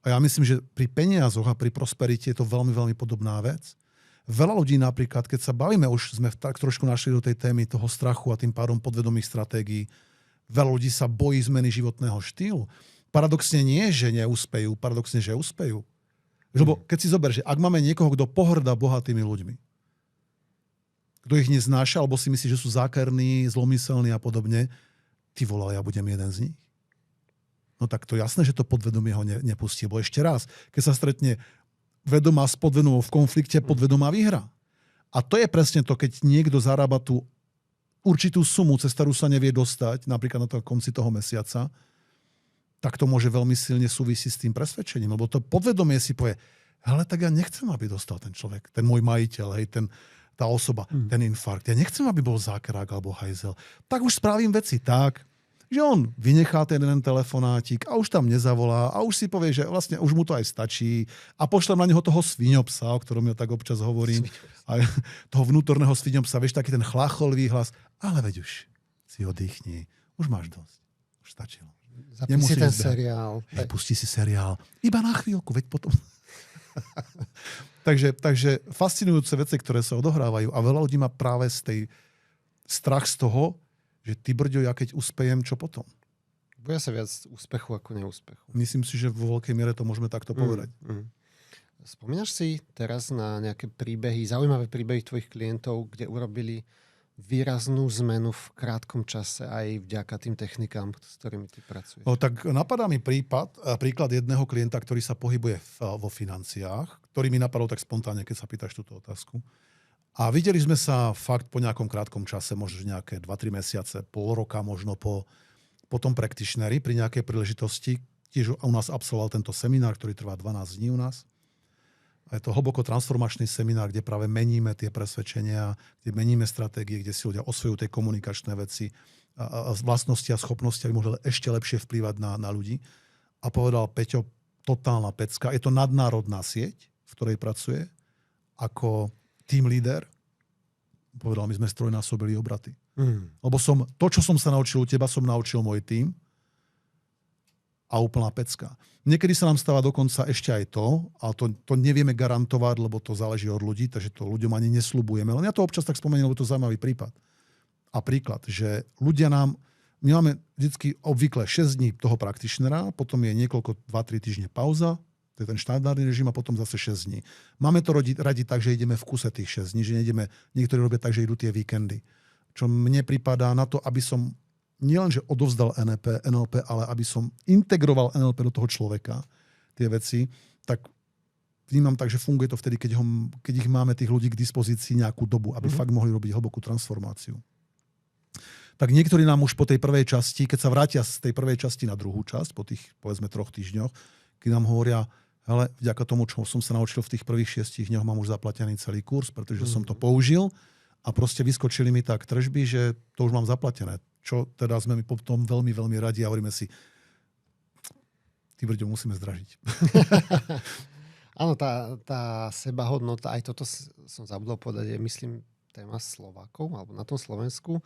A ja myslím, že pri peniazoch a pri prosperite je to veľmi, veľmi podobná vec. Veľa ľudí napríklad, keď sa bavíme, už sme tak trošku našli do tej témy toho strachu a tým pádom podvedomých stratégií, veľa ľudí sa bojí zmeny životného štýlu. Paradoxne nie, že neúspejú, paradoxne, že úspejú. Lebo keď si zober, že ak máme niekoho, kto pohŕda bohatými ľuďmi, kto ich neznáša, alebo si myslí, že sú zákerní, zlomyselní a podobne, ty vole, ja budem jeden z nich. No tak to jasné, že to podvedomie ho nepustí. Bo ešte raz, keď sa stretne vedomá s podvedomou v konflikte, podvedomá vyhra. A to je presne to, keď niekto zarába tú určitú sumu, cez ktorú sa nevie dostať, napríklad na konci toho mesiaca, tak to môže veľmi silne súvisieť s tým presvedčením. Lebo to podvedomie si povie, hele, tak ja nechcem, aby dostal ten človek, ten môj majiteľ, hej, tá osoba, ten infarkt. Ja nechcem, aby bol zákerák alebo hajzel. Tak už spravím veci tak, že on vynechá ten jeden telefonátik a už tam nezavolá a už si povie, že vlastne už mu to aj stačí a pošlem na neho toho sviňopsa, o ktorom ja tak občas hovorím. A toho vnútorného sviňopsa, vieš, taký ten chlácholivý hlas. Ale veď už si oddychni. Už máš dosť. Už stačilo. Zapni si ten seriál. Pustí si seriál. Iba na chvíľku, veď potom... takže fascinujúce veci, ktoré sa odohrávajú a veľa ľudí má práve strach z toho, že ty brďo, ja keď uspejem, čo potom? Boja sa viac úspechu ako neúspechu. Myslím si, že vo veľkej miere to môžeme takto povedať. Spomínaš si teraz na nejaké príbehy, zaujímavé príbehy tvojich klientov, kde urobili výraznú zmenu v krátkom čase aj vďaka tým technikám, s ktorými ty pracuješ? Tak napadá mi príklad jedného klienta, ktorý sa pohybuje vo financiách, ktorý mi napadol tak spontánne, keď sa pýtaš túto otázku. A videli sme sa fakt po nejakom krátkom čase, možno nejaké 2-3 mesiace, pol roka, možno po tom practitioneri pri nejakej príležitosti. Tiež u nás absolvoval tento seminár, ktorý trvá 12 dní u nás. A je to hlboko transformačný seminár, kde práve meníme tie presvedčenia, kde meníme stratégie, kde si ľudia osvojujú tie komunikačné veci a vlastnosti a schopnosti, aby mohli ešte lepšie vplývať na ľudí. A povedal Peťo, totálna pecka. Je to nadnárodná sieť, v ktorej pracuje ako team leader. Povedal, my sme strojnásobili obraty. Lebo to, čo som sa naučil u teba, som naučil môj tím a úplná pecka. Niekedy sa nám stáva dokonca ešte aj to, ale to nevieme garantovať, lebo to záleží od ľudí, takže to ľuďom ani nesľubujeme. Len ja to občas tak spomeniem, lebo to je zaujímavý prípad. A príklad, že ľudia my máme vždycky obvykle 6 dní toho practitionera, potom je niekoľko 2-3 týždne pauza, to je ten štandardný režim a potom zase 6 dní. Máme to radi tak, že ideme v kuse tých 6 dní, že niektorí robia tak, že idú tie víkendy. Čo mne pripadá na to, aby som nielenže odovzdal NLP, ale aby som integroval NLP do toho človeka, tie veci, tak vnímam tak, že funguje to vtedy, keď ich máme tých ľudí k dispozícii nejakú dobu, aby fakt mohli robiť hlbokú transformáciu. Tak niektorí nám už po tej prvej časti, keď sa vrátia z tej prvej časti na druhú časť, po tých, povedzme, 3 týždňoch, keď nám hovoria, hele, vďaka tomu, čo som sa naučil v tých prvých 6 dňoch, mám už zaplatený celý kurz, pretože som to použil a proste vyskočili mi tak tržby, že to už mám zaplatené. čo teda sme my potom veľmi, veľmi radi a hovoríme si, ty brďo, musíme zdražiť. Áno, tá sebahodnota, aj toto som zabudol povedať, je myslím téma Slovákov, alebo na tom Slovensku,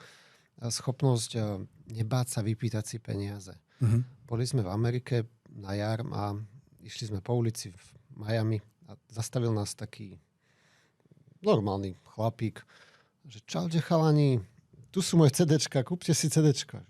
schopnosť nebáť sa vypýtať si peniaze. Uh-huh. Boli sme v Amerike na jar a išli sme po ulici v Miami a zastavil nás taký normálny chlapík, že čaute chalani, tu sú moje CDčka, kúpte si CDčka.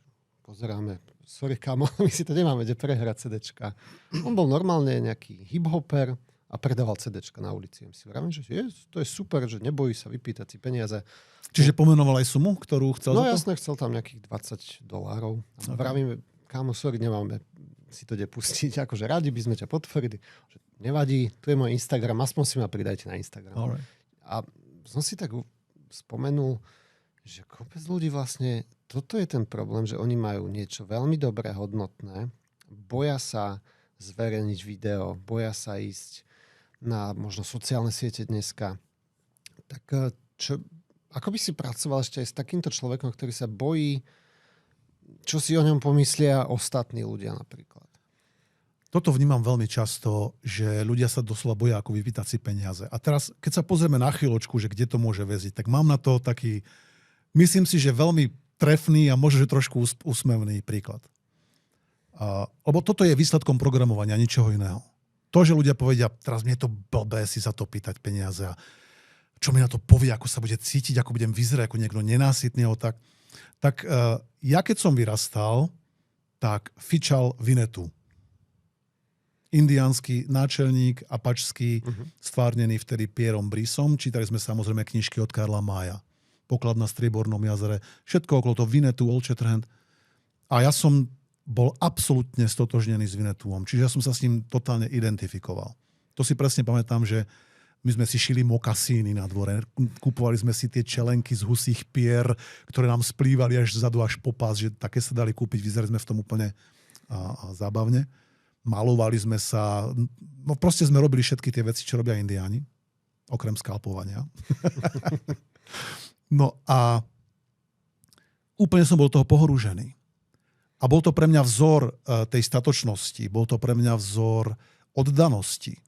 Pozeráme, sorry kámo, my si to nemáme kde prehrať CDčka. On bol normálne nejaký hip-hopper a predával CDčka na ulici. Ja si vravím, že to je super, že nebojí sa vypýtať si peniaze. Čiže pomenoval aj sumu, ktorú chcel? No jasne, chcel tam nejakých $20. Okay. Vravíme, kámo, sorry, nemáme si to kde pustiť. Akože radi by sme ťa potvrdili. Nevadí, tu je môj Instagram, aspoň si ma pridajte na Instagram. Alright. A som si tak spomenul, že kopec ľudí vlastne, toto je ten problém, že oni majú niečo veľmi dobré, hodnotné, boja sa zverejniť video, boja sa ísť na možno sociálne siete dneska. Tak ako by si pracoval ešte aj s takýmto človekom, ktorý sa bojí, čo si o ňom pomyslia ostatní ľudia napríklad? Toto vnímam veľmi často, že ľudia sa doslova boja ako vypýtať si peniaze. A teraz, keď sa pozrieme na chvíľočku, že kde to môže väziť, tak mám na to taký, myslím si, že veľmi trefný a možno, že trošku úsmevný príklad. Lebo toto je výsledkom programovania, ničoho iného. To, že ľudia povedia, teraz mne je to blbé si za to pýtať peniaze a čo mi na to povie, ako sa bude cítiť, ako budem vyzerať, ako niekto nenásytný, tak ja keď som vyrastal, tak fičal Vinetu. Indiánsky náčelník, apačský, stvárnený vtedy Pierom Brisom. Čítali sme samozrejme knižky od Karla Mája. Poklad na Striebornom jazere. Všetko okolo toho Vinetu, Old Shatterhand. A ja som bol absolútne stotožnený s Vinetuom. Čiže ja som sa s ním totálne identifikoval. To si presne pamätám, že my sme si šili mokasíny na dvore. Kupovali sme si tie čelenky z husích pier, ktoré nám splývali až zadu, až po pás, že také sa dali kúpiť. Vyzerali sme v tom úplne zábavne. Malovali sme sa, no proste sme robili všetky tie veci, čo robia Indiáni, okrem skalpovania. No a úplne som bol toho pohorúžený. A bol to pre mňa vzor tej statočnosti, bol to pre mňa vzor oddanosti,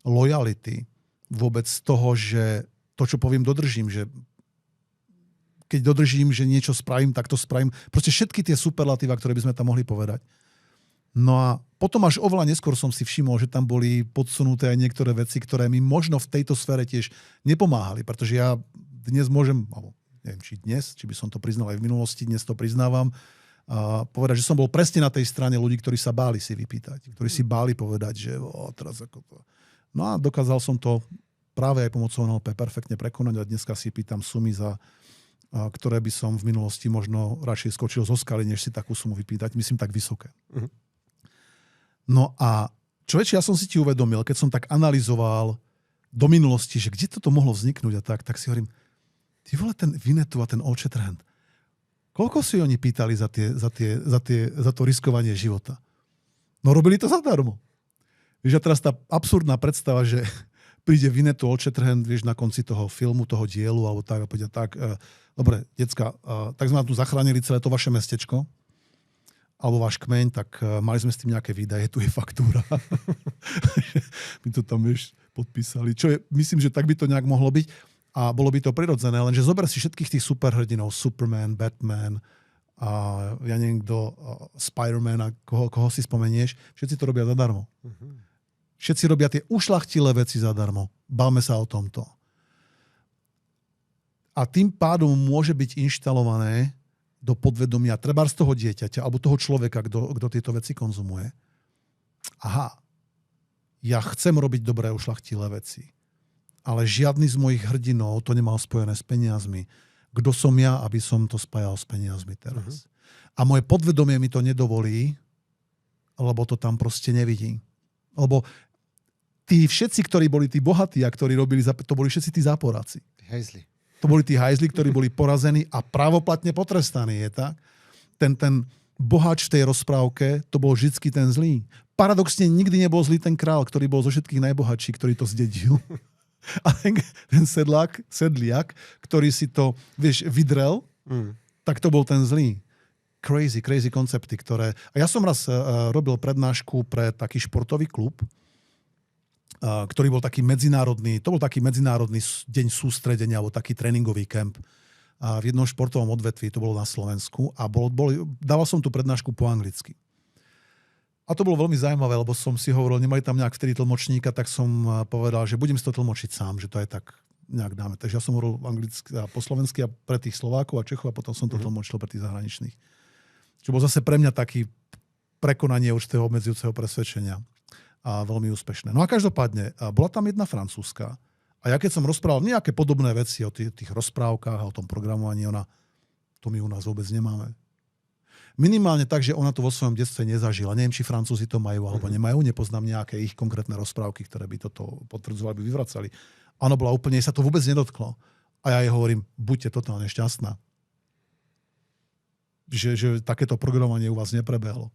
lojality, vôbec toho, že to, čo poviem, dodržím, že keď dodržím, že niečo spravím, tak to spravím. Proste všetky tie superlatíva, ktoré by sme tam mohli povedať. No a potom až oveľa neskôr som si všimol, že tam boli podsunuté aj niektoré veci, ktoré mi možno v tejto sfére tiež nepomáhali, pretože ja dnes môžem, alebo neviem, či dnes, či by som to priznal aj v minulosti, dnes to priznávam, povedať, že som bol presne na tej strane ľudí, ktorí sa báli si vypýtať, ktorí si báli povedať, že teraz ako to. No a dokázal som to práve aj pomocou NLP perfektne prekonať a dneska si pýtam sumy, ktoré by som v minulosti možno radšej skočil zo skaly, než si takú sumu vypýtať. Myslím tak vysoké. Uh-huh. No a človeče, ja som si ti uvedomil, keď som tak analyzoval do minulosti, že kde toto mohlo vzniknúť a tak si hovorím, ty vole, ten Vinetu a ten Old Shatterhand, koľko si oni pýtali za to riskovanie života? No robili to zadarmo. Vieš, a teraz tá absurdná predstava, že príde Vinetu Old Shatterhand, vieš, na konci toho filmu, toho dielu, alebo tak, a povedia tak, dobre, decka, tak sme tu zachránili celé to vaše mestečko, alebo váš kmeň, tak mali sme s tým nejaké výdaje, tu je faktúra. My to tam, vieš, podpísali. Čo je, myslím, že tak by to nejak mohlo byť. A bolo by to prirodzené, lenže zober si všetkých tých superhrdinov, Superman, Batman, a ja neviem kto, Spider-Man a koho si spomenieš, všetci to robia zadarmo. Všetci robia tie ušľachtilé veci zadarmo. Bavme sa o tomto. A tým pádom môže byť inštalované do podvedomia trebárs toho dieťaťa alebo toho človeka, kto tieto veci konzumuje. Aha, ja chcem robiť dobré ušľachtilé veci. Ale žiadny z mojich hrdinov to nemal spojené s peniazmi. Kto som ja, aby som to spájal s peniazmi teraz? A moje podvedomie mi to nedovolí, lebo to tam proste nevidí. Lebo tí všetci, ktorí boli tí bohatí a ktorí robili, to boli všetci tí záporáci. Hajzli. To boli tí hajzli, ktorí boli porazení a právoplatne potrestaní. Je tak? Ten boháč v tej rozprávke, to bol vždycky ten zlý. Paradoxne nikdy nebol zlý ten král, ktorý bol zo všetkých najbohatší, ktorý to zdedil. A ten sedliak, ktorý si to, vieš, vydrel, tak to bol ten zlý. crazy koncepty, ktoré... A ja som raz robil prednášku pre taký športový klub, ktorý bol taký medzinárodný, to bol taký medzinárodný deň sústredenia, alebo taký tréningový kemp v jednom športovom odvetví, to bolo na Slovensku a dával som tú prednášku po anglicky. A to bolo veľmi zaujímavé, lebo som si hovoril, nemali tam nejak vtedy tlmočníka, tak som povedal, že budem si to tlmočiť sám, že to je tak nejak dáme. Takže ja som hovoril anglicky a po slovensky a pre tých Slovákov a Čechov a potom som to tlmočil pre tých zahraničných. Čo bol zase pre mňa taký prekonanie určitého obmedzujúceho presvedčenia a veľmi úspešné. No a každopádne, bola tam jedna francúzska a ja keď som rozprával nejaké podobné veci o tých rozprávkach a o tom programovaní, to my u nás vôbec nemáme. Minimálne tak, že ona to vo svojom detstve nezažila. Neviem, či Francúzi to majú alebo nemajú. Nepoznám nejaké ich konkrétne rozprávky, ktoré by toto potvrdzovali, by vyvracali. Áno, bola úplne, sa to vôbec nedotklo. A ja jej hovorím, buďte totálne šťastná. Že takéto programovanie u vás neprebehlo.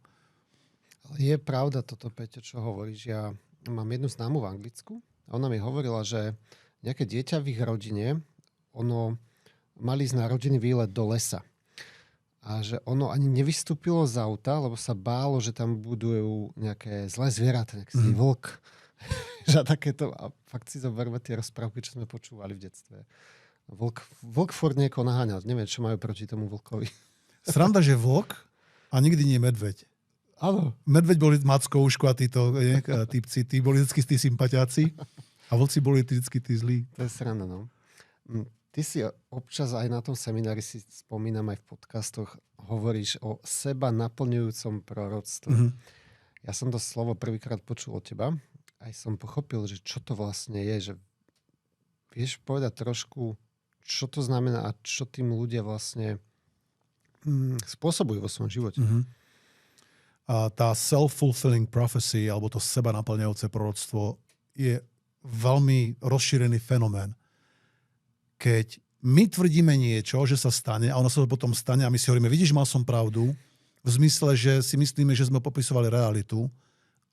Je pravda toto, Peťo, čo hovoríš. Ja mám jednu známu v Anglicku. Ona mi hovorila, že nejaké dieťa v ich rodine, ono mali ísť na rodinný výlet do lesa. A že ono ani nevystúpilo z auta, lebo sa bálo, že tam budú nejaké zlé zvieratá, nejaký vlk. Že takéto, a fakt si zoberme tie rozprávky, čo sme počúvali v detstve. Vlk furt niekoho naháňal. Neviem, čo majú proti tomu vlkovi. Sranda, že vlk a nikdy nie medveď. Áno. Medveď boli Mackouško a típci, tí boli vždy tí sympatiáci a vlci boli vždy tí zlí. To je sranda, no. Ty si občas aj na tom seminári, si spomínam aj v podcastoch, hovoríš o seba naplňujúcom proroctve. Mm-hmm. Ja som to slovo prvýkrát počul od teba. Aj som pochopil, že čo to vlastne je. Že vieš povedať trošku, čo to znamená a čo tým ľudia vlastne spôsobujú vo svojom živote. Mm-hmm. A tá self-fulfilling prophecy, alebo to seba naplňujúce proroctvo je veľmi rozšírený fenomén. Keď my tvrdíme niečo, že sa stane a ono sa to potom stane a my si hovoríme, vidíš, mal som pravdu, v zmysle, že si myslíme, že sme popisovali realitu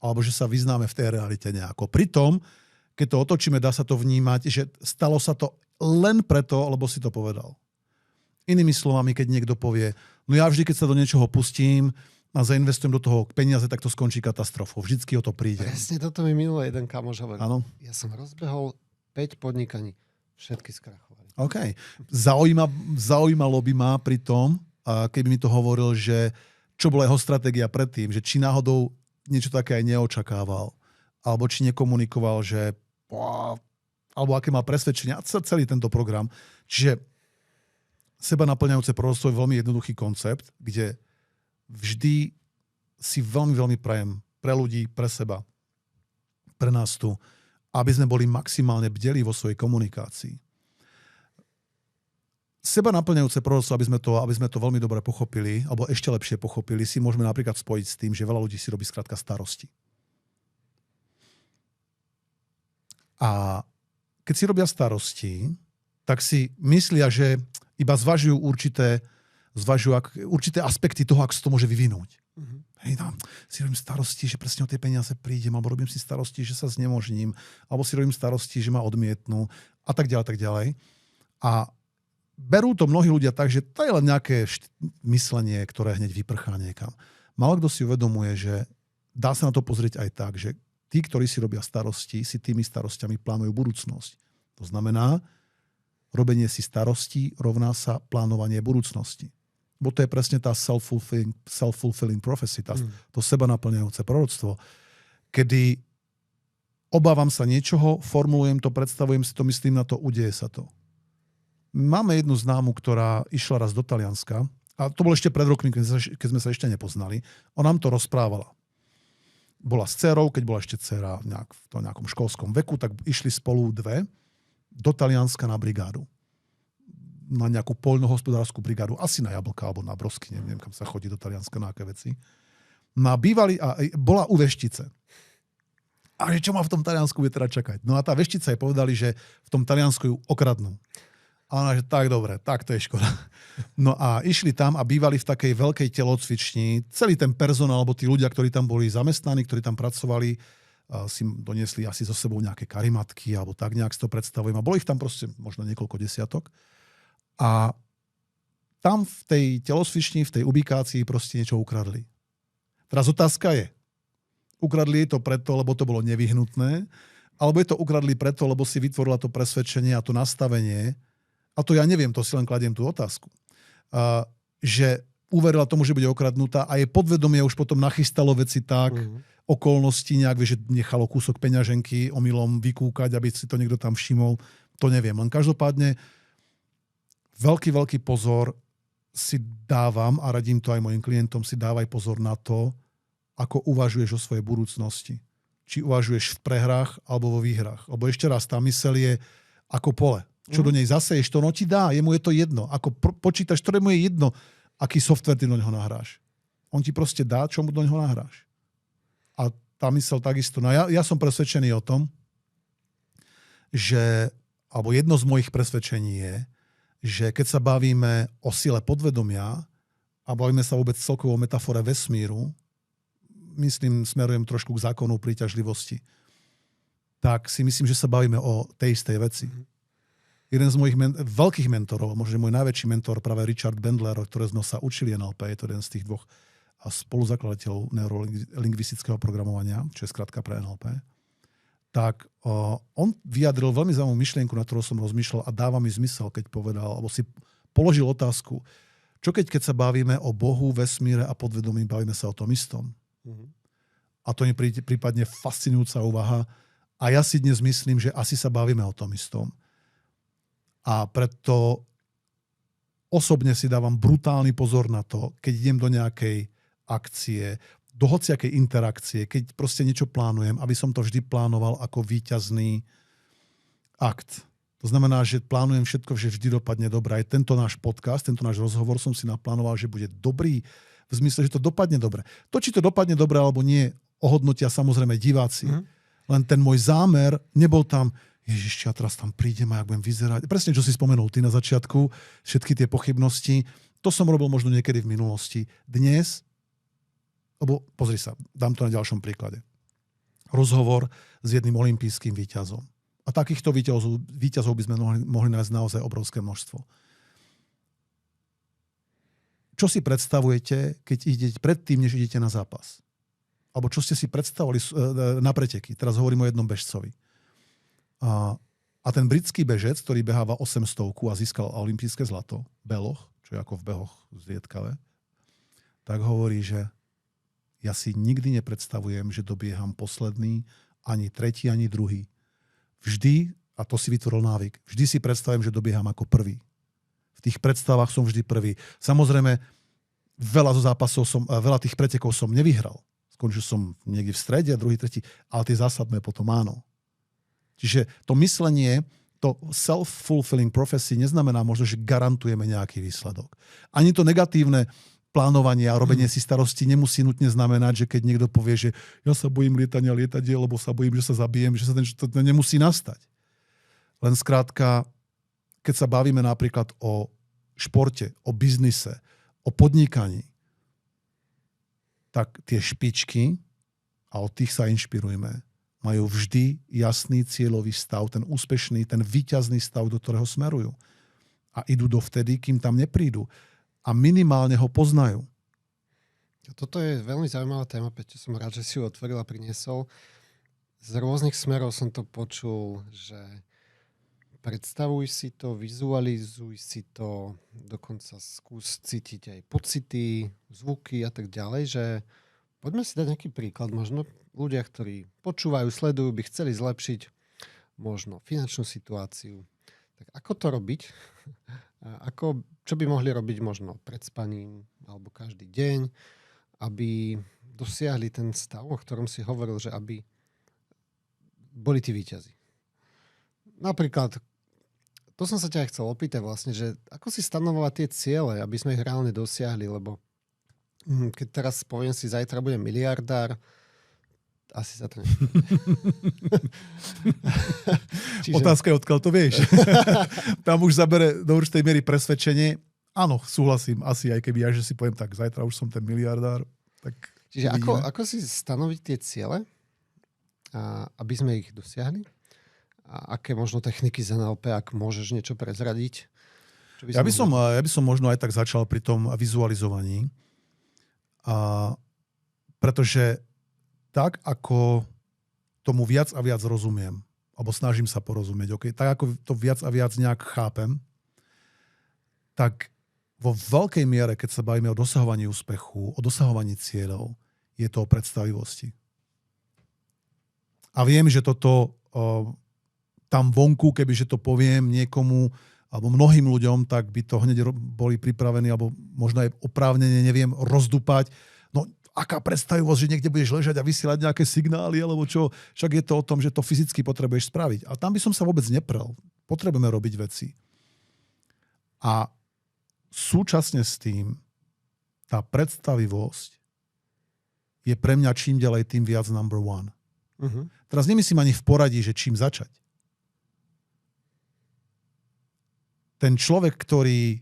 alebo že sa vyznáme v tej realite nejako. Pritom, keď to otočíme, dá sa to vnímať, že stalo sa to len preto, lebo si to povedal. Inými slovami, keď niekto povie, no ja vždy, keď sa do niečoho pustím a zainvestujem do toho peniaze, tak to skončí katastrofou. Vždycky o to príde. Presne toto mi minule jeden kamoš hovoril. Áno. Ja som rozbehol 5 podnikaní. Všetky skrachovali. OK. Zaujímalo by ma pri tom, keby mi to hovoril, že čo bola jeho stratégia predtým, že či náhodou niečo také aj neočakával, alebo či nekomunikoval, že alebo aké má presvedčenia, celý tento program. Čiže seba naplňajúce proroctvo je veľmi jednoduchý koncept, kde vždy si veľmi, veľmi prajem pre ľudí, pre seba, pre nás tu, aby sme boli maximálne bdelí vo svojej komunikácii. Seba naplňajúce proroctvo, aby sme to veľmi dobre pochopili, alebo ešte lepšie pochopili, si môžeme napríklad spojiť s tým, že veľa ľudí si robí skrátka starosti. A keď si robia starosti, tak si myslia, že iba zvažujú určité aspekty toho, ako sa to môže vyvinúť. Mm-hmm. Hej, si robím starosti, že presne o tie peniaze prídem, alebo robím si starosti, že sa znemožním, alebo si robím starosti, že ma odmietnú a tak ďalej, tak ďalej. A berú to mnohí ľudia tak, že to je len nejaké myslenie, ktoré hneď vyprchá niekam. Málo kto si uvedomuje, že dá sa na to pozrieť aj tak, že tí, ktorí si robia starosti, si tými starostiami plánujú budúcnosť. To znamená, robenie si starosti rovná sa plánovanie budúcnosti. Bo to je presne tá self-fulfilling prophecy, to seba naplňajúce proroctvo, kedy obávam sa niečoho, formulujem to, predstavujem si to, myslím na to, udeje sa to. Máme jednu známu, ktorá išla raz do Talianska, a to bolo ešte pred rokmi, keď sme sa ešte nepoznali. Ona nám to rozprávala. Bola s dcerou, keď bola ešte dcera v nejakom školskom veku, tak išli spolu dve do Talianska na brigádu. Na nejakú poľnohospodárskú brigádu, asi na jablka alebo na brosky, neviem, kam sa chodí do Talianska, na aké veci. Bola u veštice. A čo ma v tom Taliansku bude teda čakať? No a tá veštica jej povedali, že v tom Taliansku ju okradnú. A ona, že tak dobre, tak to je škoda. No a išli tam a bývali v takej veľkej telocvični. Celý ten personál, alebo tí ľudia, ktorí tam boli zamestnaní, ktorí tam pracovali, si doniesli asi so sebou nejaké karimatky, alebo tak nejak si to predstavujem. A bolo ich tam proste možno niekoľko desiatok. A tam v tej telocvični, v tej ubikácii proste niečo ukradli. Teraz otázka je, ukradli to preto, lebo to bolo nevyhnutné, alebo je to ukradli preto, lebo si vytvorila to presvedčenie a to nastavenie, a to ja neviem, to si len kladiem tú otázku, že uverila tomu, že bude okradnutá a je podvedomie už potom nachystalo veci tak, okolnosti nejak, že nechalo kúsok peňaženky omylom vykúkať, aby si to niekto tam všimol. To neviem. Len každopádne veľký pozor si dávam a radím to aj mojim klientom, si dávaj pozor na to, ako uvažuješ o svojej budúcnosti. Či uvažuješ v prehrách alebo vo výhrách. Lebo ešte raz, tá myseľ je ako pole. Čo do nej zaseješ, to ti dá. Jemu je to jedno. Ako počítaš, ktorému je jedno, aký software ty do neho nahráš. On ti proste dá, čo mu do neho nahráš. A tá myseľ takisto. No ja som presvedčený o tom, že, alebo jedno z mojich presvedčení je, že keď sa bavíme o sile podvedomia a bavíme sa vôbec celkovo o metafore vesmíru, myslím, smerujem trošku k zákonu príťažlivosti, tak si myslím, že sa bavíme o tej istej veci. Jeden z mojich veľkých mentorov, možno môj najväčší mentor, práve Richard Bandler, ktoré sme sa učili NLP, je to jeden z tých dvoch spoluzakladateľov neurolingvistického programovania, čo je skratka pre NLP, tak on vyjadril veľmi zaujímavú myšlienku, na ktorú som rozmýšľal a dáva mi zmysel, keď povedal, alebo si položil otázku, čo keď sa bavíme o Bohu, vesmíre a podvedomí, bavíme sa o tom istom. A to je prípadne fascinujúca úvaha a ja si dnes myslím, že asi sa bavíme o tom istom. A preto osobne si dávam brutálny pozor na to, keď idem do nejakej akcie, do hociakej interakcie, keď proste niečo plánujem, aby som to vždy plánoval ako víťazný akt. To znamená, že plánujem všetko, že vždy dopadne dobre. Aj tento náš podcast, tento náš rozhovor som si naplánoval, že bude dobrý, v zmysle, že to dopadne dobre. To, či to dopadne dobre alebo nie, ohodnotia samozrejme diváci. Len ten môj zámer nebol tam, Ježiš, ja teraz tam prídem a jak budem vyzerať. Presne, čo si spomenul ty na začiatku, všetky tie pochybnosti. To som robil možno niekedy v minulosti. Dnes, lebo pozri sa, dám to na ďalšom príklade. Rozhovor s jedným olympijským víťazom. A takýchto víťazov by sme mohli nájsť naozaj obrovské množstvo. Čo si predstavujete, keď idete predtým, než idete na zápas? Alebo čo ste si predstavovali na preteky? Teraz hovorím o jednom bežcovi. A ten britský bežec, ktorý beháva 800 a získal olympijské zlato, beloch, čo je ako v behoch zriedkavé, tak hovorí, že ja si nikdy nepredstavujem, že dobieham posledný, ani tretí, ani druhý. Vždy, a to si vytvoril návyk, vždy si predstavujem, že dobieham ako prvý. V tých predstavách som vždy prvý. Samozrejme, veľa tých pretekov som nevyhral. Skončil som niekde v strede, druhý, tretí, ale tie zásadné potom áno. Čiže to myslenie, to self-fulfilling prophecy neznamená možno, že garantujeme nejaký výsledok. Ani to negatívne plánovanie a robenie si starosti nemusí nutne znamenať, že keď niekto povie, že ja sa bojím lietania lietadiel, lebo sa bojím, že sa zabijem, že sa to nemusí nastať. Len skrátka, keď sa bavíme napríklad o športe, o biznise, o podnikaní, tak tie špičky, a od tých sa inšpirujme, majú vždy jasný cieľový stav, ten úspešný, ten víťazný stav, do ktorého smerujú. A idú dovtedy, kým tam neprídu. A minimálne ho poznajú. Toto je veľmi zaujímavá téma, Peťo, som rád, že si ju otvoril a priniesol. Z rôznych smerov som to počul, že predstavuj si to, vizualizuj si to, dokonca skús cítiť aj pocity, zvuky a tak ďalej, že poďme si dať nejaký príklad. Možno ľudia, ktorí počúvajú, sledujú, by chceli zlepšiť možno finančnú situáciu. Tak ako to robiť? Čo by mohli robiť možno pred spaním alebo každý deň, aby dosiahli ten stav, o ktorom si hovoril, že aby boli tí víťazi. Napríklad, to som sa ťa chcel opýtať vlastne, že ako si stanovovať tie ciele, aby sme ich reálne dosiahli, lebo keď teraz poviem si, zajtra budem miliardár, asi sa to Čiže... Otázka je, odkiaľ to vieš. Tam už zabere do určitej miery presvedčenie. Áno, súhlasím, asi aj keby ja, že si poviem, tak zajtra už som ten miliardár. Tak čiže ako si stanoviť tie ciele, aby sme ich dosiahli? A aké možno techniky z NLP, ak môžeš niečo prezradiť? Ja by som možno aj tak začal pri tom vizualizovaní. Pretože tak, ako tomu viac a viac rozumiem, alebo snažím sa porozumieť, okay? Tak, ako to viac a viac nejak chápem, tak vo veľkej miere, keď sa bavíme o dosahovaní úspechu, o dosahovaní cieľov, je to o predstavivosti. A viem, že toto tam vonku, kebyže to poviem niekomu, alebo mnohým ľuďom, tak by to hneď boli pripravení, alebo možno aj oprávnene, neviem, rozdupať. No, aká predstavivosť, že niekde budeš ležať a vysielať nejaké signály, alebo čo? Však je to o tom, že to fyzicky potrebuješ spraviť. A tam by som sa vôbec neprel. Potrebujeme robiť veci. A súčasne s tým tá predstavivosť je pre mňa čím ďalej tým viac number one. Uh-huh. Teraz nemyslím ani v poradí, že čím začať. Ten človek, ktorý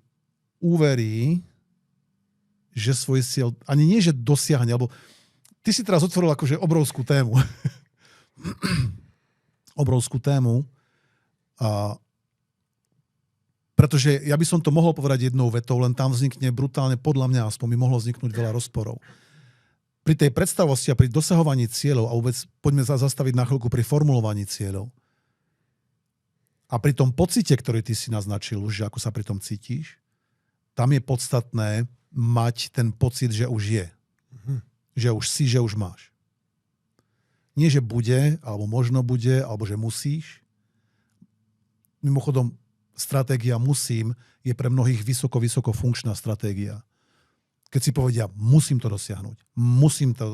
uverí, že svoj cieľ, ani nie, že dosiahne, alebo ty si teraz otvoril akože obrovskú tému. Obrovskú tému. Pretože ja by som to mohol povedať jednou vetou, len tam vznikne brutálne, podľa mňa aspoň by mohlo vzniknúť veľa rozporov. Pri tej predstavosti a pri dosahovaní cieľov, a vôbec poďme sa zastaviť na chvíľku pri formulovaní cieľov, a pri tom pocite, ktorý ty si naznačil, že ako sa pri tom cítiš, tam je podstatné mať ten pocit, že už je. Uh-huh. Že už si, že už máš. Nie, že bude, alebo možno bude, alebo že musíš. Mimochodom, stratégia musím je pre mnohých vysoko funkčná stratégia. Keď si povedia, musím to dosiahnuť, musím to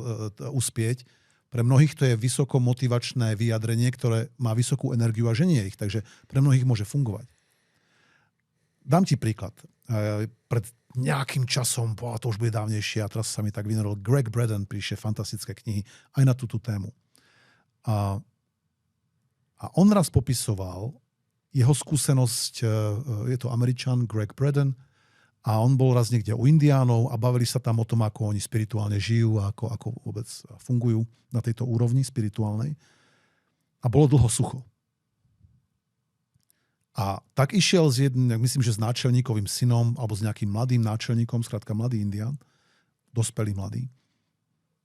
uspieť, pre mnohých to je vysoko motivačné vyjadrenie, ktoré má vysokú energiu a ženie ich, takže pre mnohých môže fungovať. Dám ti príklad. Pred nejakým časom, to už bude dávnejšie, a teraz sa mi tak vynoril, Greg Braden píše fantastické knihy aj na túto tému. A on raz popisoval jeho skúsenosť, je to Američan Greg Braden, a on bol raz niekde u Indiánov a bavili sa tam o tom, ako oni spirituálne žijú a ako vôbec fungujú na tejto úrovni spirituálnej. A bolo dlho sucho. A tak išiel s jedným, myslím, že s náčelníkovým synom alebo s nejakým mladým náčelníkom, skrátka mladý Indián, dospelý mladý.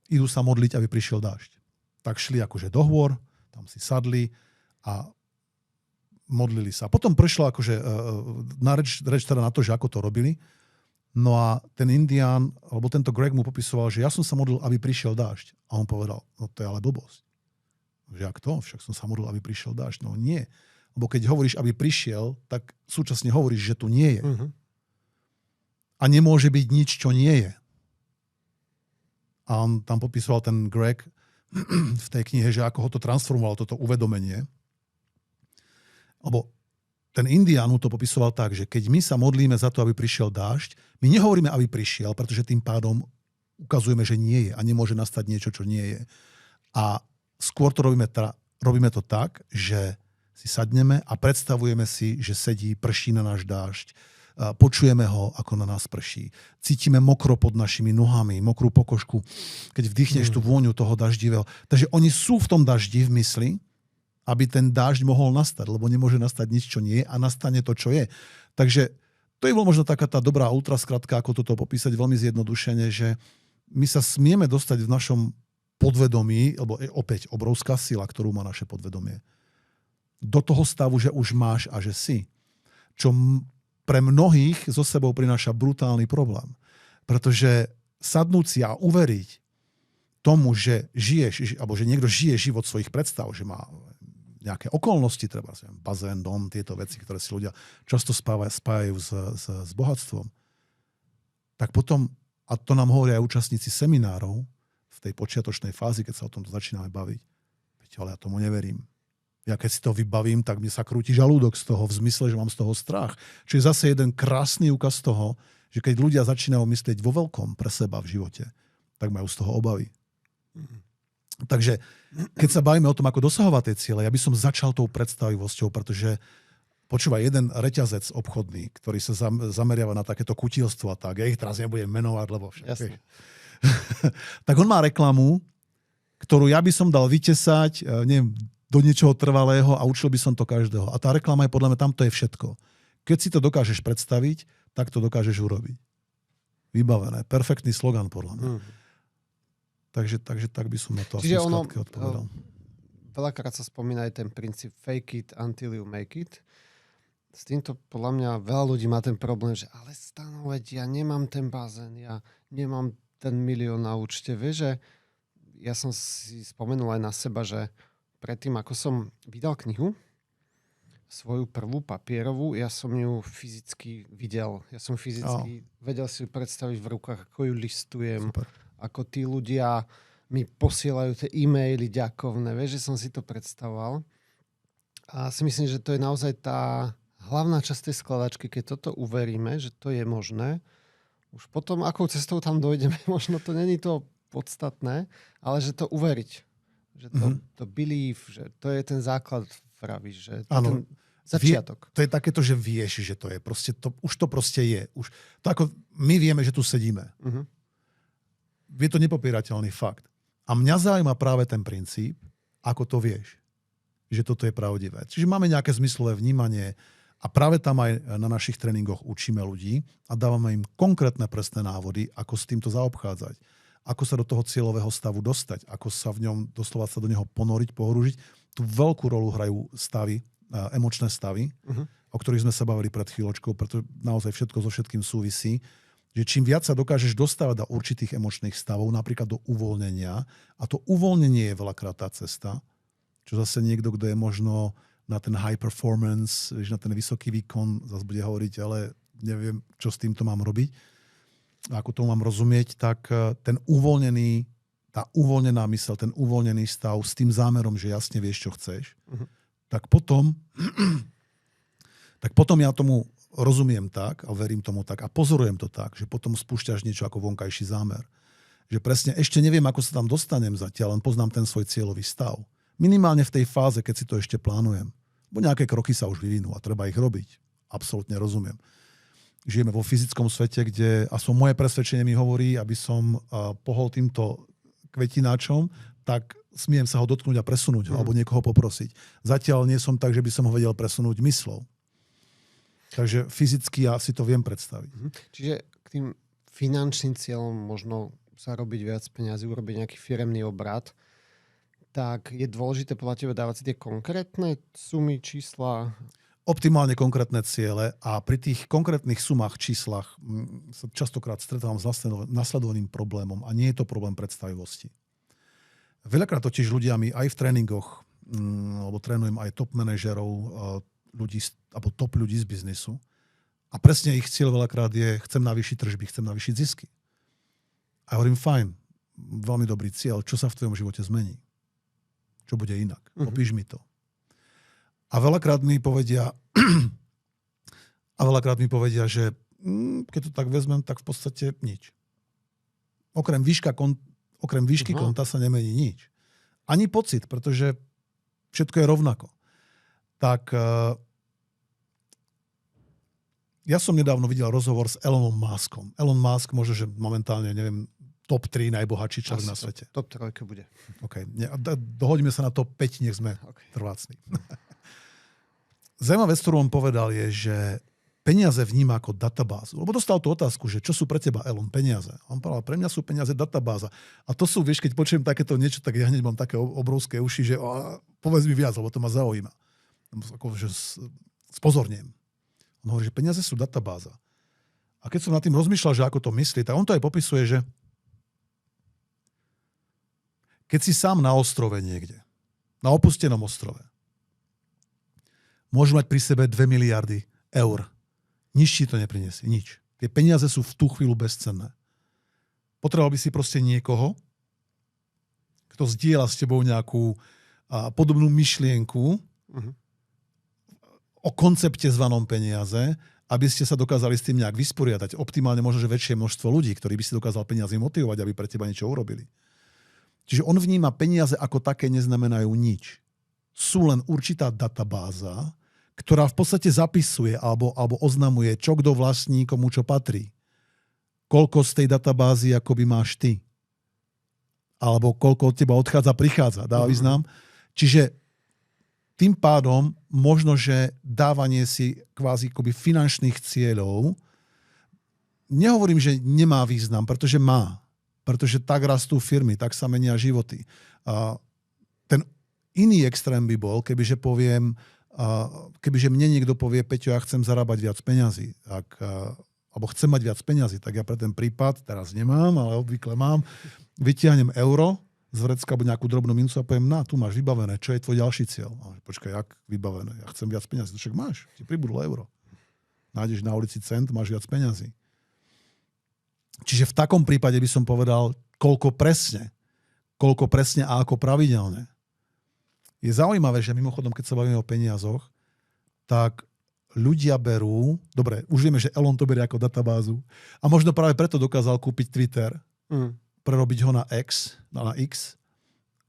Idú sa modliť, aby prišiel dážď. Tak šli akože do hôr, tam si sadli a modlili sa. Potom prišlo akože reč teda na to, že ako to robili. No a ten Indián, alebo tento Greg mu popisoval, že ja som sa modlil, aby prišiel dážď. A on povedal, no to je ale blbosť. Že jak to? Však som sa modlil, aby prišiel dážď. No nie. Lebo keď hovoríš, aby prišiel, tak súčasne hovoríš, že tu nie je. Uh-huh. A nemôže byť nič, čo nie je. A on tam popisoval ten Greg v tej knihe, že ako ho to transformovalo, toto uvedomenie. Lebo ten Indián to popisoval tak, že keď my sa modlíme za to, aby prišiel dážď, my nehovoríme, aby prišiel, pretože tým pádom ukazujeme, že nie je a nemôže nastať niečo, čo nie je. A skôr to robíme to tak, že si sadneme a predstavujeme si, že sedí, prší na náš dážď, počujeme ho, ako na nás prší. Cítime mokro pod našimi nohami, mokrú pokožku, keď vdýchneš tú vôňu toho daždivého. Takže oni sú v tom daždi v mysli, aby ten dážď mohol nastať, lebo nemôže nastať nič, čo nie je a nastane to, čo je. Takže to je možno taká tá dobrá ultraskratka, ako toto popísať veľmi zjednodušene, že my sa smieme dostať v našom podvedomí, lebo je opäť obrovská sila, ktorú má naše podvedomie, do toho stavu, že už máš a že si. Čo pre mnohých so sebou prináša brutálny problém. Pretože sadnúť si a uveriť tomu, že žiješ, alebo že niekto žije život svojich predstav, že má nejaké okolnosti, treba bazén, dom, tieto veci, ktoré si ľudia často spájajú s bohatstvom, tak potom, a to nám hovoria aj účastníci seminárov v tej počiatočnej fázi, keď sa o tom začíname baviť, ale ja tomu neverím. Ja keď si to vybavím, tak mi sa krúti žalúdok z toho, v zmysle, že mám z toho strach. Čiže zase jeden krásny úkaz toho, že keď ľudia začínajú myslieť vo veľkom pre seba v živote, tak majú z toho obavy. Takže keď sa bavíme o tom, ako dosahovať tie ciele, ja by som začal tou predstavivosťou, pretože počúvaj, jeden reťazec obchodný, ktorý sa zameriava na takéto kutilstvo a tak, ja ich teraz nebudem menovať, lebo však... Tak on má reklamu, ktorú ja by som dal vytesať, neviem, do niečoho trvalého a učil by som to každého. A tá reklama je podľa mňa, tam to je všetko. Keď si to dokážeš predstaviť, tak to dokážeš urobiť. Vybavené. Perfektný slogan podľa mňa. Takže tak by som na to asi skratke odpovedal. Veľakrát sa spomína aj ten princíp fake it until you make it. S týmto podľa mňa veľa ľudí má ten problém, že ale Stano, veď ja nemám ten bazén, ja nemám ten 1 000 000 na účte. Vieš, že ja som si spomenul aj na seba, že predtým, ako som vydal knihu, svoju prvú papierovú, ja som ju fyzicky videl. Ja som fyzicky vedel si ju predstaviť v rukách, ako ju listujem, Super. ako tí ľudia mi posielajú tie e-maily ďakovné. Vieš, že som si to predstavoval. A si myslím, že to je naozaj tá hlavná časť tej skladačky, keď toto uveríme, že to je možné. Už potom, akou cestou tam dojdeme, možno to není to podstatné, ale že to uveriť. Že to belief, že to je ten základ, vravíš, že to je ten začiatok. To je takéto, že vieš, že to je. Už to proste je. Už to ako my vieme, že tu sedíme. Je to nepopierateľný fakt. A mňa zaujíma práve ten princíp, ako to vieš. Že toto je pravdivé. Čiže máme nejaké zmyslové vnímanie a práve tam aj na našich tréningoch učíme ľudí a dávame im konkrétne presné návody, ako s týmto zaobchádzať. Ako sa do toho cieľového stavu dostať. Ako sa v ňom doslova sa do neho ponoriť, pohružiť. Tu veľkú rolu hrajú stavy, emočné stavy, o ktorých sme sa bavili pred chvíľočkou, pretože naozaj všetko so všetkým súvisí. Že čím viac sa dokážeš dostávať do určitých emočných stavov, napríklad do uvoľnenia, a to uvoľnenie je veľakrát tá cesta, čo zase niekto, kto je možno na ten high performance, na ten vysoký výkon, zase bude hovoriť, ale neviem, čo s týmto mám robiť, ako tomu mám rozumieť, tak ten uvoľnený, tá uvoľnená myseľ, ten uvoľnený stav s tým zámerom, že jasne vieš, čo chceš, tak potom ja tomu rozumiem tak a verím tomu tak a pozorujem to tak, že potom spúšťaš niečo ako vonkajší zámer. Že presne ešte neviem, ako sa tam dostanem zatiaľ, len poznám ten svoj cieľový stav. Minimálne v tej fáze, keď si to ešte plánujem. Bo nejaké kroky sa už vyvinú a treba ich robiť. Absolútne rozumiem. Žijeme vo fyzickom svete, kde aspoň moje presvedčenie mi hovorí, aby som pohol týmto kvetináčom, tak smiem sa ho dotknúť a presunúť alebo niekoho poprosiť. Zatiaľ nie som tak, že by som ho vedel presunúť myslou. Takže fyzicky ja si to viem predstaviť. Čiže k tým finančným cieľom možno zarobiť viac peniazy, urobiť nejaký firemný obrat, tak je dôležité podľa teba dávať si tie konkrétne sumy, čísla? Optimálne konkrétne ciele a pri tých konkrétnych sumách, číslach sa častokrát stretávam s nasledovaným problémom a nie je to problém predstavivosti. Veľakrát totiž ľudia mi aj v tréningoch, alebo trénujem aj top manažerov, ľudí, alebo top ľudí z biznisu a presne ich cieľ veľakrát je, chcem navýšiť tržby, chcem navýšiť zisky. A ja hovorím, fajn, veľmi dobrý cieľ, čo sa v tvojom živote zmení? Čo bude inak? Opíš mi to. A veľakrát mi povedia, že keď to tak vezmem, tak v podstate nič. Okrem výšky konta sa nemení nič. Ani pocit, pretože všetko je rovnako. Tak ja som nedávno videl rozhovor s Elonom Muskom. Elon Musk možno, že momentálne, neviem, top 3 najbohatší človek na svete. Top 3 bude. OK. Dohodíme sa na top 5, nech sme trvácni. Zaujímavá vec, ktorú on povedal, je, že peniaze vníma ako databázu. Lebo dostal tú otázku, že čo sú pre teba, Elon, peniaze? A on povedal, pre mňa sú peniaze databáza. A to sú, vieš, keď počujem takéto niečo, tak ja hneď mám také obrovské uši, že povedz mi viac, lebo to ma zaujíma. Akože spozorniem. On hovorí, že peniaze sú databáza. A keď som nad tým rozmýšľal, že ako to myslí, tak on to aj popisuje, že keď si sám na ostrove niekde, na opustenom ostrove, môžu mať pri sebe 2 miliardy eur. Nič ti to neprinesie. Nič. Tie peniaze sú v tú chvíľu bezcenné. Potreboval by si proste niekoho, kto zdieľa s tebou nejakú podobnú myšlienku o koncepte zvanom peniaze, aby ste sa dokázali s tým nejak vysporiadať. Optimálne možno, že väčšie množstvo ľudí, ktorí by si dokázal peniaze motivovať, aby pre teba niečo urobili. Čiže on vníma peniaze ako také neznamenajú nič. Sú len určitá databáza, ktorá v podstate zapisuje alebo oznamuje, čo kto vlastní, komu čo patrí. Koľko z tej databázy akoby máš ty. Alebo koľko od teba odchádza, prichádza. Dá význam? Čiže tým pádom možno, že dávanie si kvázi akoby finančných cieľov, nehovorím, že nemá význam, pretože má. Pretože tak rastú firmy, tak sa menia životy. Ten iný extrém by bol, kebyže mne niekto povie, Peťo, ja chcem zarábať viac peňazí, alebo chcem mať viac peňazí, tak ja pre ten prípad, teraz nemám, ale obvykle mám, vytiahnem euro z vrecka alebo nejakú drobnú mincu a poviem, tu máš vybavené, čo je tvoj ďalší cieľ? Počkaj, jak vybavené? Ja chcem viac peňazí. To však máš, ti pribudlo euro. Nájdeš na ulici cent, máš viac peňazí. Čiže v takom prípade by som povedal, koľko presne a ako pravidelne. Je zaujímavé, že mimochodom, keď sa bavíme o peniazoch, tak ľudia berú, dobre, už vieme, že Elon to berie ako databázu a možno práve preto dokázal kúpiť Twitter, prerobiť ho na X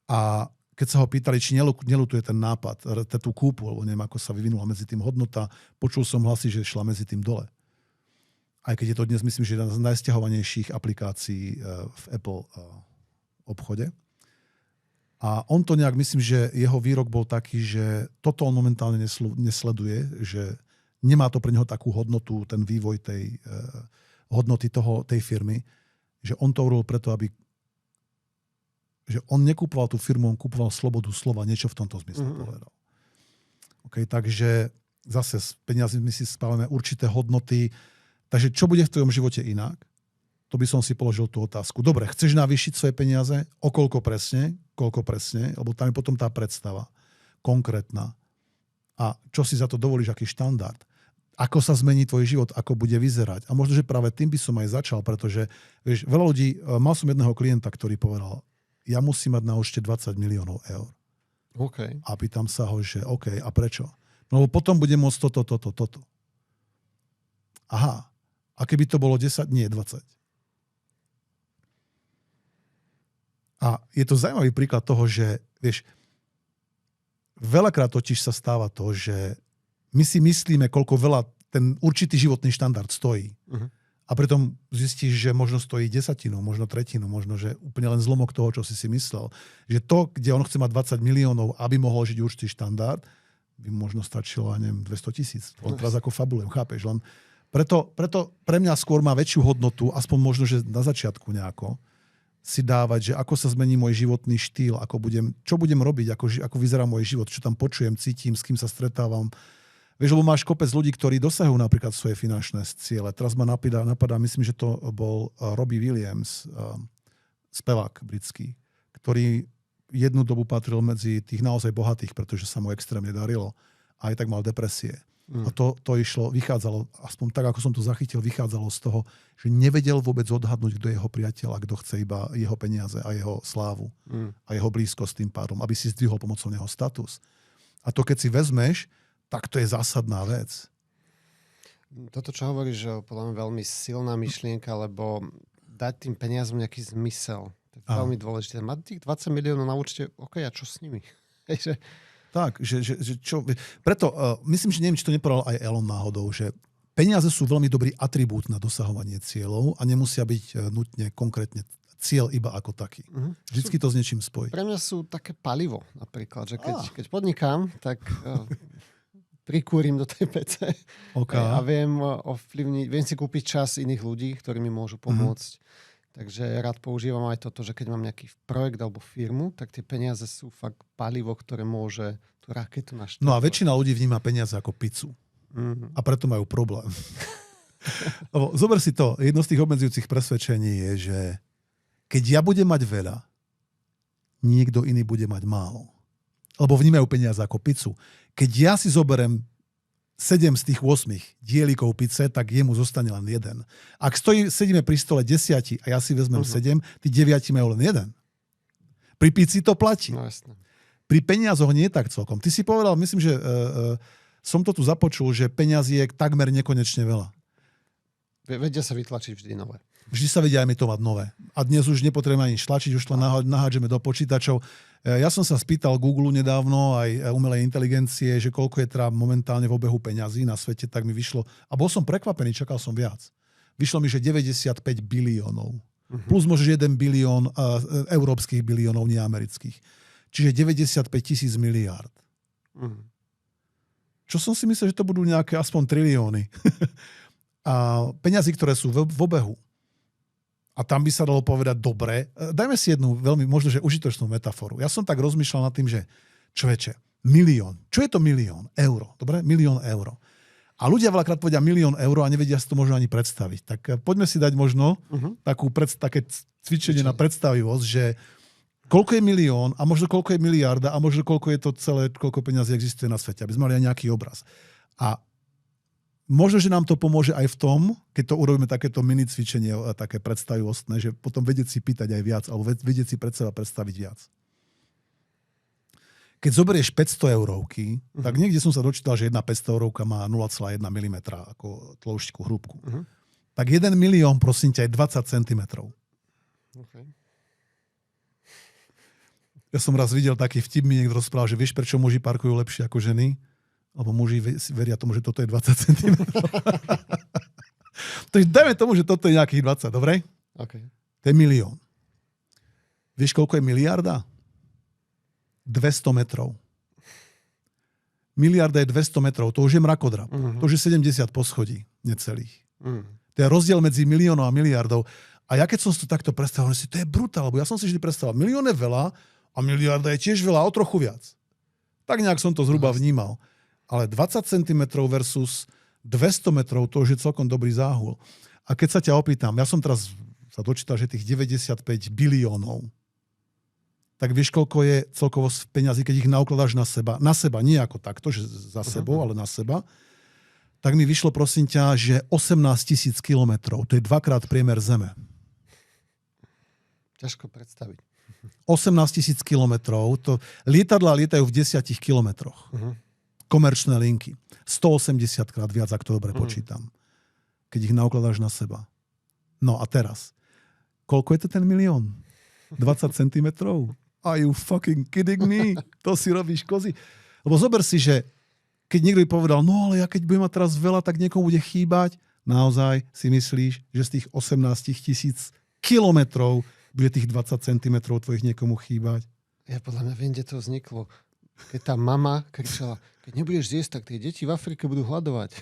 a keď sa ho pýtali, či nelutuje ten nápad, tú kúpu, alebo neviem, ako sa vyvinula medzi tým hodnota, počul som hlasy, že šla medzi tým dole. Aj keď je to dnes, myslím, že jedna z najsťahovanejších aplikácií v Apple obchode. A on to nejak, myslím, že jeho výrok bol taký, že toto on momentálne nesleduje, že nemá to pre neho takú hodnotu, ten vývoj tej hodnoty tej firmy, že on to urobil preto, že on nekúpoval tú firmu, on kúpoval slobodu slova, niečo v tomto zmysle povedal. Okay, takže zase s peniazmi si spávame určité hodnoty. Takže čo bude v tvojom živote inak? To by som si položil tú otázku. Dobre, chceš navýšiť svoje peniaze? O koľko presne? Lebo tam je potom tá predstava konkrétna. A čo si za to dovolíš, aký štandard? Ako sa zmení tvoj život, ako bude vyzerať. A možno, že práve tým by som aj začal, pretože vieš, veľa ľudí, mal som jedného klienta, ktorý povedal, ja musím mať na účte 20 miliónov eur. Okay. A pýtam sa ho, že OK, a prečo? No potom budem môcť toto. Aha, a keby to bolo 10, nie 20. A je to zaujímavý príklad toho, že vieš, veľakrát totiž sa stáva to, že my si myslíme, koľko veľa ten určitý životný štandard stojí. A pritom zistíš, že možno stojí 10, možno 1/3, možno, že úplne len zlomok toho, čo si myslel. Že to, kde on chce mať 20 miliónov, aby mohol žiť určitý štandard, by možno stačilo, neviem, 200 000. On teraz ako fabulujem, chápeš? Len preto pre mňa skôr má väčšiu hodnotu, aspoň možno, že na začiatku nejako, si dávať, že ako sa zmení môj životný štýl, čo budem robiť, ako vyzerá môj život, čo tam počujem, cítim, s kým sa stretávam. Vieš, lebo máš kopec ľudí, ktorí dosahujú napríklad svoje finančné ciele. Teraz ma napadá, myslím, že to bol Robbie Williams, spevák britský, ktorý jednu dobu patril medzi tých naozaj bohatých, pretože sa mu extrémne darilo. A aj tak mal depresie. A to vychádzalo, aspoň tak, ako som to zachytil, vychádzalo z toho, že nevedel vôbec odhadnúť, kto je jeho priateľ a kto chce iba jeho peniaze a jeho slávu a jeho blízkosť tým pádom, aby si zdvihol pomocou neho status. A to, keď si vezmeš, tak to je zásadná vec. Toto, čo hovoríš, že podľa mňa veľmi silná myšlienka, lebo dať tým peniazom nejaký zmysel. To je veľmi dôležité. Mať tých 20 miliónov na účte, OK, a čo s nimi? Tak, že čo... Preto myslím, že neviem, či to nepovedal aj Elon náhodou, že peniaze sú veľmi dobrý atribút na dosahovanie cieľov a nemusia byť nutne konkrétne cieľ iba ako taký. Vždycky to s niečím spojí. Pre mňa sú také palivo napríklad, že keď podnikám, tak prikúrim do tej PC a viem ovplyvniť, viem si kúpiť čas iných ľudí, ktorí mi môžu pomôcť. Takže rád používam aj toto, že keď mám nejaký projekt alebo firmu, tak tie peniaze sú fakt palivo, ktoré môže tú raketu naštartovať. No a väčšina ľudí vníma peniaze ako pizzu. A preto majú problém. Zober si to, jedno z tých obmedzujúcich presvedčení je, že keď ja budem mať veľa, niekto iný bude mať málo. Lebo vnímajú peniaze ako pizzu. Keď ja si zoberiem 7 z tých 8 dielikov pice, tak jemu zostane len jeden. Ak sedíme pri stole 10 a ja si vezmem 7, tí 9 majú len jeden. Pri pici to platí. No, jasne. Pri peniazoch nie tak celkom. Ty si povedal, myslím, že som to tu započul, že peniazí je takmer nekonečne veľa. Vedia sa vytlačiť vždy nové. Vždy sa vedia emitovať nové. A dnes už nepotrebujeme ani tlačiť, už to nahádžeme do počítačov. Ja som sa spýtal Google nedávno, aj umelej inteligencie, že koľko je teda momentálne v obehu peňazí na svete, tak mi vyšlo, a bol som prekvapený, čakal som viac. Vyšlo mi, že 95 biliónov. Plus možno 1 bilión európskych biliónov, nie amerických. Čiže 95 000 miliárd. Čo som si myslel, že to budú nejaké aspoň trilióny. A peňazí, ktoré sú v obehu. A tam by sa dalo povedať dobre. Dajme si jednu veľmi, možno, že užitočnú metaforu. Ja som tak rozmýšľal nad tým, že človeče, milión. Čo je to milión? Euro. Dobre? Milión eur. A ľudia veľakrát povedia milión eur a nevedia si to možno ani predstaviť. Tak poďme si dať možno také cvičenie na predstavivosť, že koľko je milión a možno koľko je miliarda a možno koľko je to celé, koľko peňazí existuje na svete, aby sme mali aj nejaký obraz. A možno, že nám to pomôže aj v tom, keď to urobíme takéto mini cvičenie, také predstavivostné, že potom vedieť si pýtať aj viac, alebo vedieť si pred seba predstaviť viac. Keď zoberieš 500 eurovky, tak niekde som sa dočítal, že jedna 500 eurovka má 0,1 mm ako tĺšťku, hrúbku. Tak 1 milión, prosím ťa, je 20 cm. Okay. Ja som raz videl taký vtip, mi niekto rozprával, že vieš, prečo muži parkujú lepšie ako ženy? Lebo muži veria tomu, že toto je 20 cm. Takže dajme tomu, že toto je nejakých 20, dobre? Okay. To je milión. Vieš, koľko je miliarda? 200 metrov. Miliarda je 200 metrov. To už je mrakodrap. To už je 70 poschodí necelých. To je rozdiel medzi miliónom a miliardou. A ja keď som si to takto predstavoval, to je brutál, lebo ja som si vždy predstavoval, milión je veľa a miliarda je tiež veľa, o trochu viac. Tak nejak som to zhruba vnímal. Ale 20 cm versus 200 metrov, to už je celkom dobrý záhul. A keď sa ťa opýtam, ja som teraz sa dočítal, že tých 95 biliónov, tak vieš, koľko je celkovo peňazí, keď ich naukladáš na seba, nie ako takto, že za sebou, ale na seba, tak mi vyšlo, prosím ťa, že 18 000 kilometrov. To je 2-krát priemer Zeme. Ťažko predstaviť. 18 000 kilometrov. Lietadlá lietajú v 10 kilometroch. Komerčné linky. 180 krát viac, ak to dobre počítam. Keď ich naukladáš na seba. No a teraz. Koľko je to ten milión? 20 centimetrov? Are you fucking kidding me? To si robíš kozy. Lebo zober si, že keď niekto by povedal, no ale ja keď budem mať teraz veľa, tak niekomu bude chýbať. Naozaj si myslíš, že z tých 18 000 kilometrov bude tých 20 centimetrov tvojich niekomu chýbať? Ja podľa mňa viem, kde to vzniklo. Keď tá mama kričala, keď nebudeš zjesť, tak tie deti v Afrike budú hľadovať.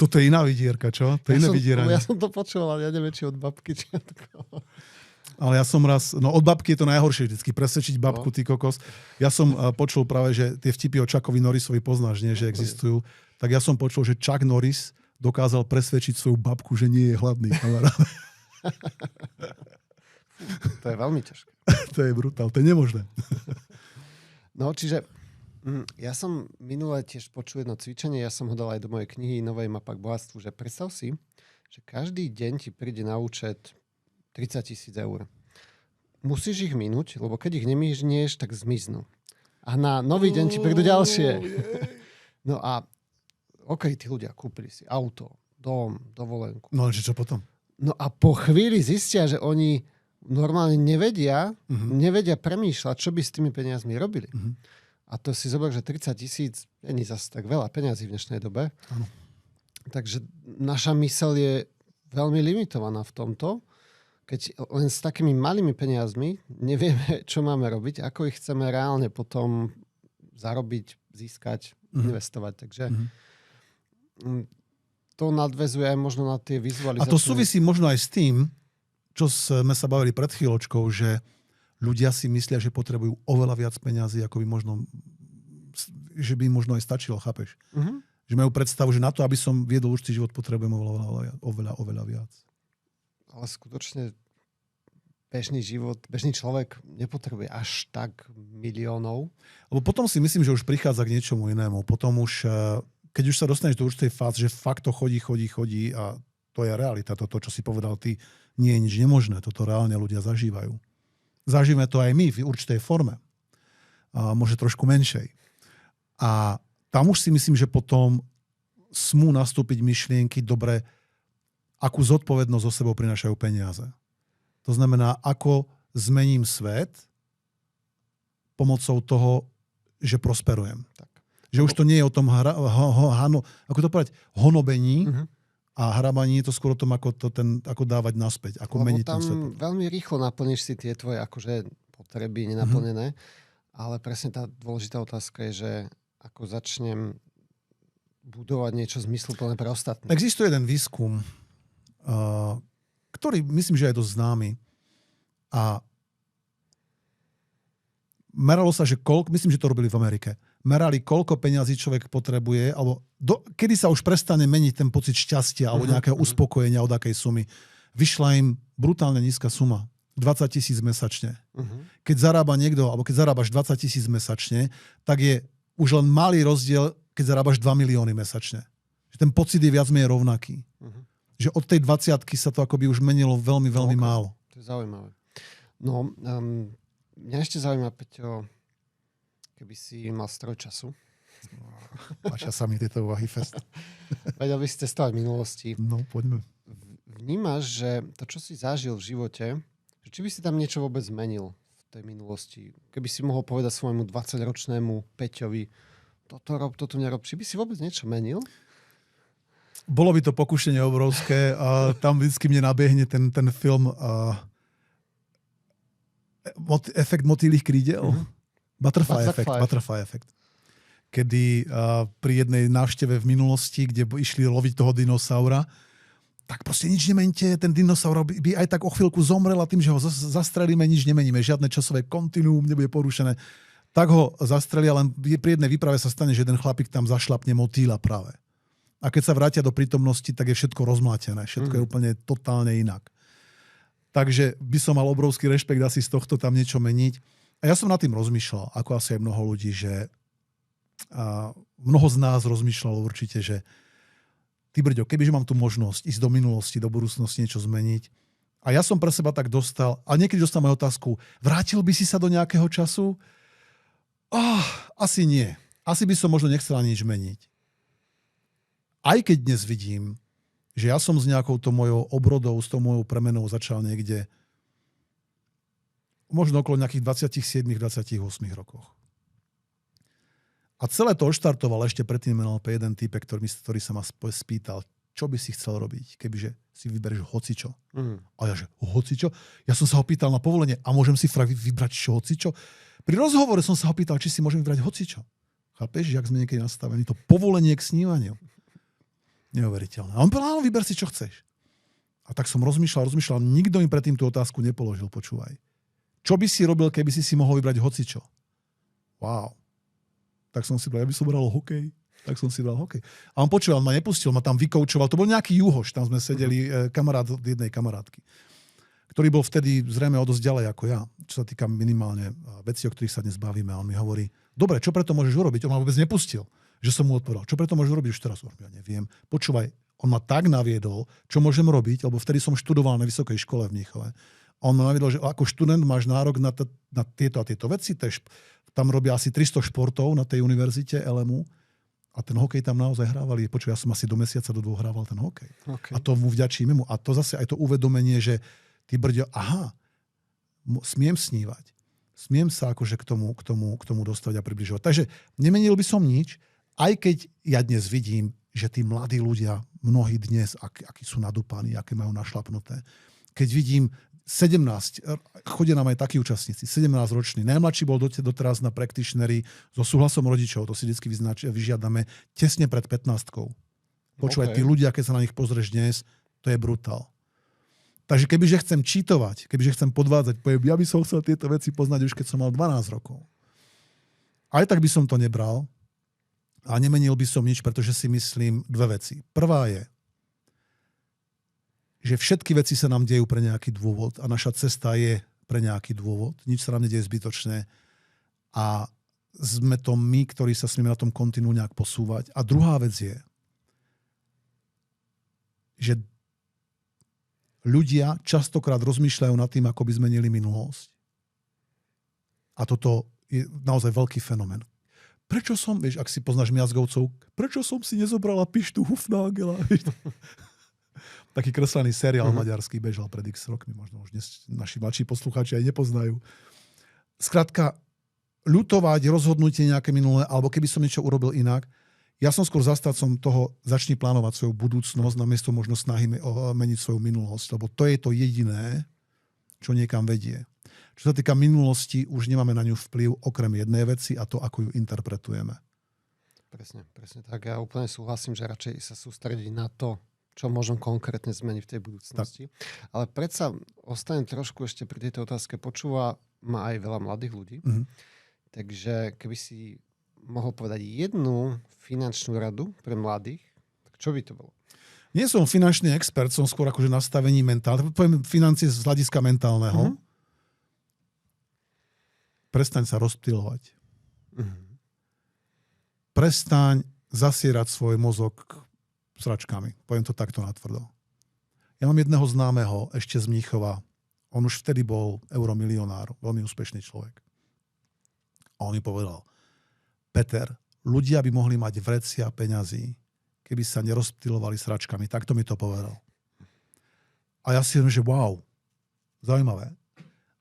Toto je iná vidierka, čo? To je iné vydieranie. Ja som to počúval, ja neviem, či od babky, či od koho. Ale ja som raz, no od babky je to najhoršie vždycky, presvedčiť babku, ty kokos. Ja som počul práve, že tie vtipy o Chuckovi Norrisovi poznáš, nie, že existujú. Tak ja som počul, že Chuck Norris dokázal presvedčiť svoju babku, že nie je hladný, kamarát. To je veľmi ťažké. To je brutál, to je nemožné. No, čiže ja som minule tiež počul jedno cvičenie, ja som ho dal aj do mojej knihy Novej mapa k bohatstvu, že predstav si, že každý deň ti príde na účet 30 000 eur. Musíš ich minúť, lebo keď ich nemížnieš, tak zmiznú. A na nový deň ti prídu ďalšie. No a tí ľudia kúpili si auto, dom, dovolenku. No čo potom? No a po chvíli zistia, že oni normálne nevedia premýšľať, čo by s tými peniazmi robili. A to si zober, že 30 000 nie je zase tak veľa peniazí v dnešnej dobe. Áno. Takže naša myseľ je veľmi limitovaná v tomto. Keď len s takými malými peniazmi nevieme, čo máme robiť, ako ich chceme reálne potom zarobiť, získať, investovať. Takže to nadväzuje aj možno na tie vizualizácie. A to súvisí možno aj s tým, čo sme sa bavili pred chvíľočkou, že ľudia si myslia, že potrebujú oveľa viac peňazí, ako by možno, že by možno aj stačilo, chápeš? Že majú predstavu, že na to, aby som viedol určitý život, potrebujem oveľa viac. Ale skutočne bežný človek nepotrebuje až tak miliónov. Lebo potom si myslím, že už prichádza k niečomu inému. Potom už, keď už sa dostaneš do určitej fázy, že fakt to chodí a to je realita. Toto, čo si povedal ty, nie je nič nemožné. Toto reálne ľudia zažívajú. Zažívame to aj my v určitej forme. A možno trošku menšej. A tam už si myslím, že potom smú nastúpiť myšlienky, dobre, akú zodpovednosť zo sebou prinášajú peniaze. To znamená, ako zmením svet pomocou toho, že prosperujem. Tak. Že už to nie je o tom honobení a hrabaní, je to skôr o tom, ako dávať naspäť, ako meniť ten svet. Veľmi rýchlo naplníš si tie tvoje akože potreby nenaplnené, ale presne tá dôležitá otázka je, že ako začnem budovať niečo zmysluplné pre ostatných. Existuje jeden výskum, ktorý myslím, že je dosť známy. A meralo sa, že myslím, že to robili v Amerike. Merali, koľko peňazí človek potrebuje, alebo kedy sa už prestane meniť ten pocit šťastia alebo nejakého uspokojenia od akej sumy. Vyšla im brutálne nízka suma. 20 000 mesačne. Keď zarába niekto, alebo keď zarábaš 20 000 mesačne, tak je už len malý rozdiel, keď zarábaš 2 milióny mesačne. Ten pocit je viac menej rovnaký. Že od tej 20-ky sa to akoby už menilo veľmi, veľmi málo. To je zaujímavé. No, mňa ešte zaujíma, Peťo, keby si mal stroj času. Páčia sa mi tieto úvahy fest. Vedel by si testovať v minulosti. No, poďme. Vnímaš, že to, čo si zažil v živote, či by si tam niečo vôbec zmenil v tej minulosti? Keby si mohol povedať svojmu 20-ročnému Peťovi, toto rob, toto nerob, či by si vôbec niečo menil? Bolo by to pokušenie obrovské a tam vždycky mne nabiehne ten film efekt motýlych krídel. Butterfly efekt. Kedy pri jednej návšteve v minulosti, kde išli loviť toho dinosaura, tak proste nič nemente, ten dinosaur by aj tak o chvíľku zomrel a tým, že ho zastrelíme, nič nemeníme. Žiadne časové kontinuum nebude porušené. Tak ho zastrelia, len pri jednej výprave sa stane, že jeden chlapík tam zašlapne motýla práve. A keď sa vrátia do prítomnosti, tak je všetko rozmlátené. Všetko je úplne totálne inak. Takže by som mal obrovský rešpekt asi z tohto tam niečo meniť. A ja som nad tým rozmýšľal, ako asi aj mnoho ľudí, že mnoho z nás rozmýšľalo určite, že ty brďo, kebyže mám tu možnosť ísť do minulosti, do budúcnosti niečo zmeniť. A ja som pre seba tak dostal, a niekedy dostal moju otázku, vrátil by si sa do nejakého času? Asi nie. Asi by som možno nechcel nič meniť. Aj keď dnes vidím, že ja som s nejakou to mojou obrodou, s tou mojou premenou začal niekde možno okolo nejakých 27-28 rokoch. A celé to odštartoval ešte predtým NLP jeden týpek, ktorý sa ma spýtal, čo by si chcel robiť, kebyže si vyberieš hocičo. A ja, že hocičo? Ja som sa ho pýtal na povolenie, a môžem si vybrať hocičo? Pri rozhovore som sa ho pýtal, či si môžem vybrať hocičo. Chápeš, jak sme niekedy nastavení? To povolenie k snívaniu. Neuveriteľné. A on povedal, áno, vyber si, čo chceš. A tak som rozmýšľal, nikto mi predtým tú otázku nepoložil, počúvaj. Čo by si robil, keby si mohol vybrať hocičo? Wow. Tak som si bral, ja by som bral hokej. Tak som si bral hokej. A on počúval, ma nepustil, ma tam vykoučoval. To bol nejaký juhoš, tam sme sedeli, kamarát od jednej kamarátky, ktorý bol vtedy zrejme o dosť ďalej ako ja, čo sa týka minimálne vecí, o ktorých sa dnes bavíme. A on mi hovorí, dobre, čo preto môžeš urobiť? On ma vôbec nepustil, že som mu odpovedal. Čo preto môžeš urobiť už teraz? Ja neviem. Počúvaj, on ma tak naviedol, čo môžem robiť, lebo vtedy som študoval na vysokej škole v Mníchove. On ma naviedol, že ako študent máš nárok na tieto a tieto veci. Tam robia asi 300 športov na tej univerzite LMU. A ten hokej tam naozaj hrávali. Počuj, ja som asi do mesiaca, do 2 hrával ten hokej. Okay. A to mu vďačíme mu. A to zase aj to uvedomenie, že ty brďo, smiem snívať. Smiem sa akože k tomu dostať a približovať. Takže nemenil by som nič, aj keď ja dnes vidím, že tí mladí ľudia, mnohí dnes, akí sú nadúpaní, aké majú našlapnuté. Keď vidím 17, chodia nám aj takí účastníci, 17-roční. Najmladší bol doteraz na practitioneri so súhlasom rodičov, to si vždy vyžiadame tesne pred 15-kou. Počúvaj, tí ľudia, keď sa na nich pozrieš dnes, to je brutál. Takže kebyže chcem čítovať, kebyže chcem podvádzať, poviem, ja by som chcel tieto veci poznať už keď som mal 12 rokov. Aj tak by som to nebral a nemenil by som nič, pretože si myslím dve veci. Prvá je, že všetky veci sa nám dejú pre nejaký dôvod a naša cesta je pre nejaký dôvod. Nič sa nám nedieje zbytočné a sme to my, ktorí sa smieme na tom kontinú nejak posúvať. A druhá vec je, že ľudia častokrát rozmýšľajú nad tým, ako by zmenili minulosť. A toto je naozaj veľký fenomén. Prečo som, vieš, ak si poznáš Miazgovcov, prečo som si nezobrala pištu Hufnagela? Taký kreslený seriál maďarský bežal pred x rokmi, možno už dnes naši mladší poslucháči aj nepoznajú. Skrátka, ľutovať rozhodnutie nejaké minulé, alebo keby som niečo urobil inak, ja som skôr zastancom toho, začni plánovať svoju budúcnosť namiesto možno snahy meniť svoju minulosť, lebo to je to jediné, čo niekam vedie. Čo sa týka minulosti, už nemáme na ňu vplyv okrem jednej veci a to, ako ju interpretujeme. Presne tak. Ja úplne súhlasím, že radšej sa sústrediť na to, čo môžem konkrétne zmeniť v tej budúcnosti. Tak. Ale predsa ostanem trošku ešte pri tejto otázke. Počúva ma aj veľa mladých ľudí. Mm-hmm. Takže keby si mohol povedať jednu finančnú radu pre mladých, tak čo by to bolo? Nie som finančný expert, som skôr akože nastavení mentálne. Poviem financie z hľadiska mentálneho. Mm-hmm. Prestaň sa rozptýlovať. Mm-hmm. Prestaň zasierať svoj mozog sračkami. Poviem to takto natvrdo. Ja mám jedného známeho ešte z Mníchova. On už vtedy bol euromilionár, veľmi úspešný človek. A on mi povedal, Peter, ľudia by mohli mať vrecia peňazí, keby sa nerozptýlovali sračkami. Takto mi to povedal. A ja si hovorím, že wow, zaujímavé.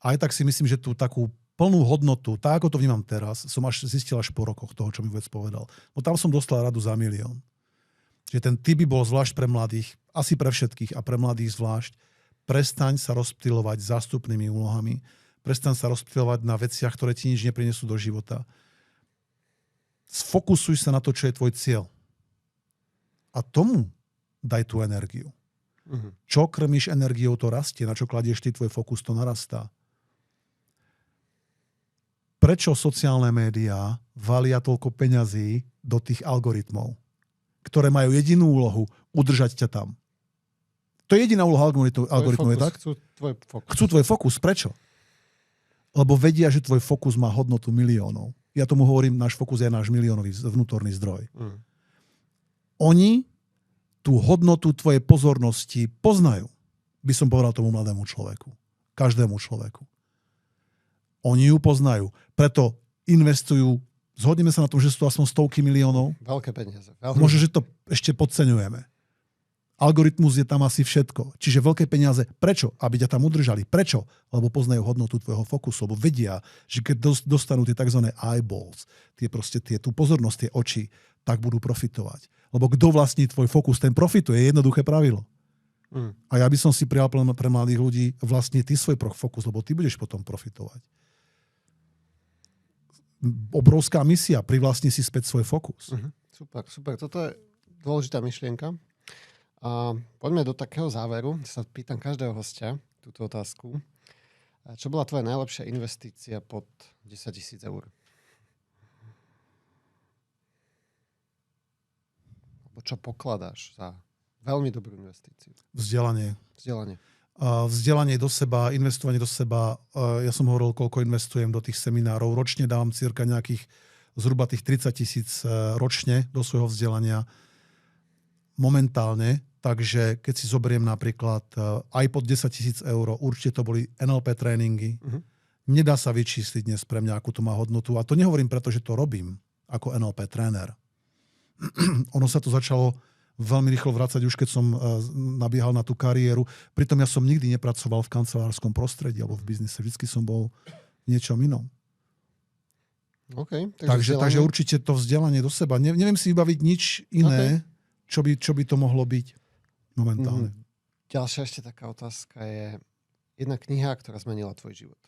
A aj tak si myslím, že tú takú plnú hodnotu, tak ako to vnímam teraz, som zistil až po rokoch toho, čo mi vôbec povedal. No tam som dostal radu za 1 000 000. Že ten tip by bol zvlášť pre mladých, asi pre všetkých a pre mladých zvlášť. Prestaň sa rozptýlovať zástupnými úlohami. Prestaň sa rozptýlovať na veciach, ktoré ti nič neprinesú do života. Sfokusuj sa na to, čo je tvoj cieľ. A tomu daj tú energiu. Uh-huh. Čo krmíš energiou, to rastie. Na čo kladieš ty tvoj fokus, to narastá. Prečo sociálne médiá valia toľko peňazí do tých algoritmov, ktoré majú jedinú úlohu udržať ťa tam? To je jediná úloha algoritmov, je tak? Chcú tvoj fokus. Prečo? Lebo vedia, že tvoj fokus má hodnotu miliónov. Ja tomu hovorím, náš fokus je náš miliónový vnútorný zdroj. Oni tú hodnotu tvojej pozornosti poznajú. By som povedal tomu mladému človeku. Každému človeku. Oni ju poznajú. Preto investujú, zhodneme sa na tom, že sú to aspoň stovky miliónov. Veľké peniaze. Možno, že to ešte podceňujeme. Algoritmus je tam asi všetko. Čiže veľké peniaze. Prečo? Aby ťa tam udržali. Prečo? Lebo poznajú hodnotu tvojho fokusu. Lebo vedia, že keď dostanú tie tzv. Eyeballs, tú pozornosť, tie oči, tak budú profitovať. Lebo kto vlastní tvoj fokus, ten profituje. Je jednoduché pravidlo. A ja by som si prijal pre mladých ľudí vlastne ty svoj fokus, lebo ty budeš potom profitovať. Obrovská misia, privlastni si späť svoj fokus. Super. Toto je dôležitá myšlienka. A poďme do takého záveru. Sa pýtam každého hostia túto otázku. Čo bola tvoja najlepšia investícia pod 10 000 eur? Alebo čo pokladáš za veľmi dobrú investíciu? Vzdelanie. Vzdelanie do seba, investovanie do seba. Ja som hovoril, koľko investujem do tých seminárov. Ročne dávam cirka nejakých zhruba tých 30 000 ročne do svojho vzdelania. Momentálne. Takže keď si zoberiem napríklad aj pod 10 000 eur, určite to boli NLP tréningy. Nedá sa vyčísliť dnes pre mňa, akú to má hodnotu. A to nehovorím preto, že to robím ako NLP tréner. Ono sa to začalo veľmi rýchlo vracať, už keď som nabiehal na tú kariéru. Pritom ja som nikdy nepracoval v kancelárskom prostredí alebo v biznise. Vždycky som bol v niečom inom. Okay, takže určite to vzdelanie do seba. Neviem si vybaviť nič iné, čo by to mohlo byť momentálne. Ďalšia ešte taká otázka je jedna kniha, ktorá zmenila tvoj život.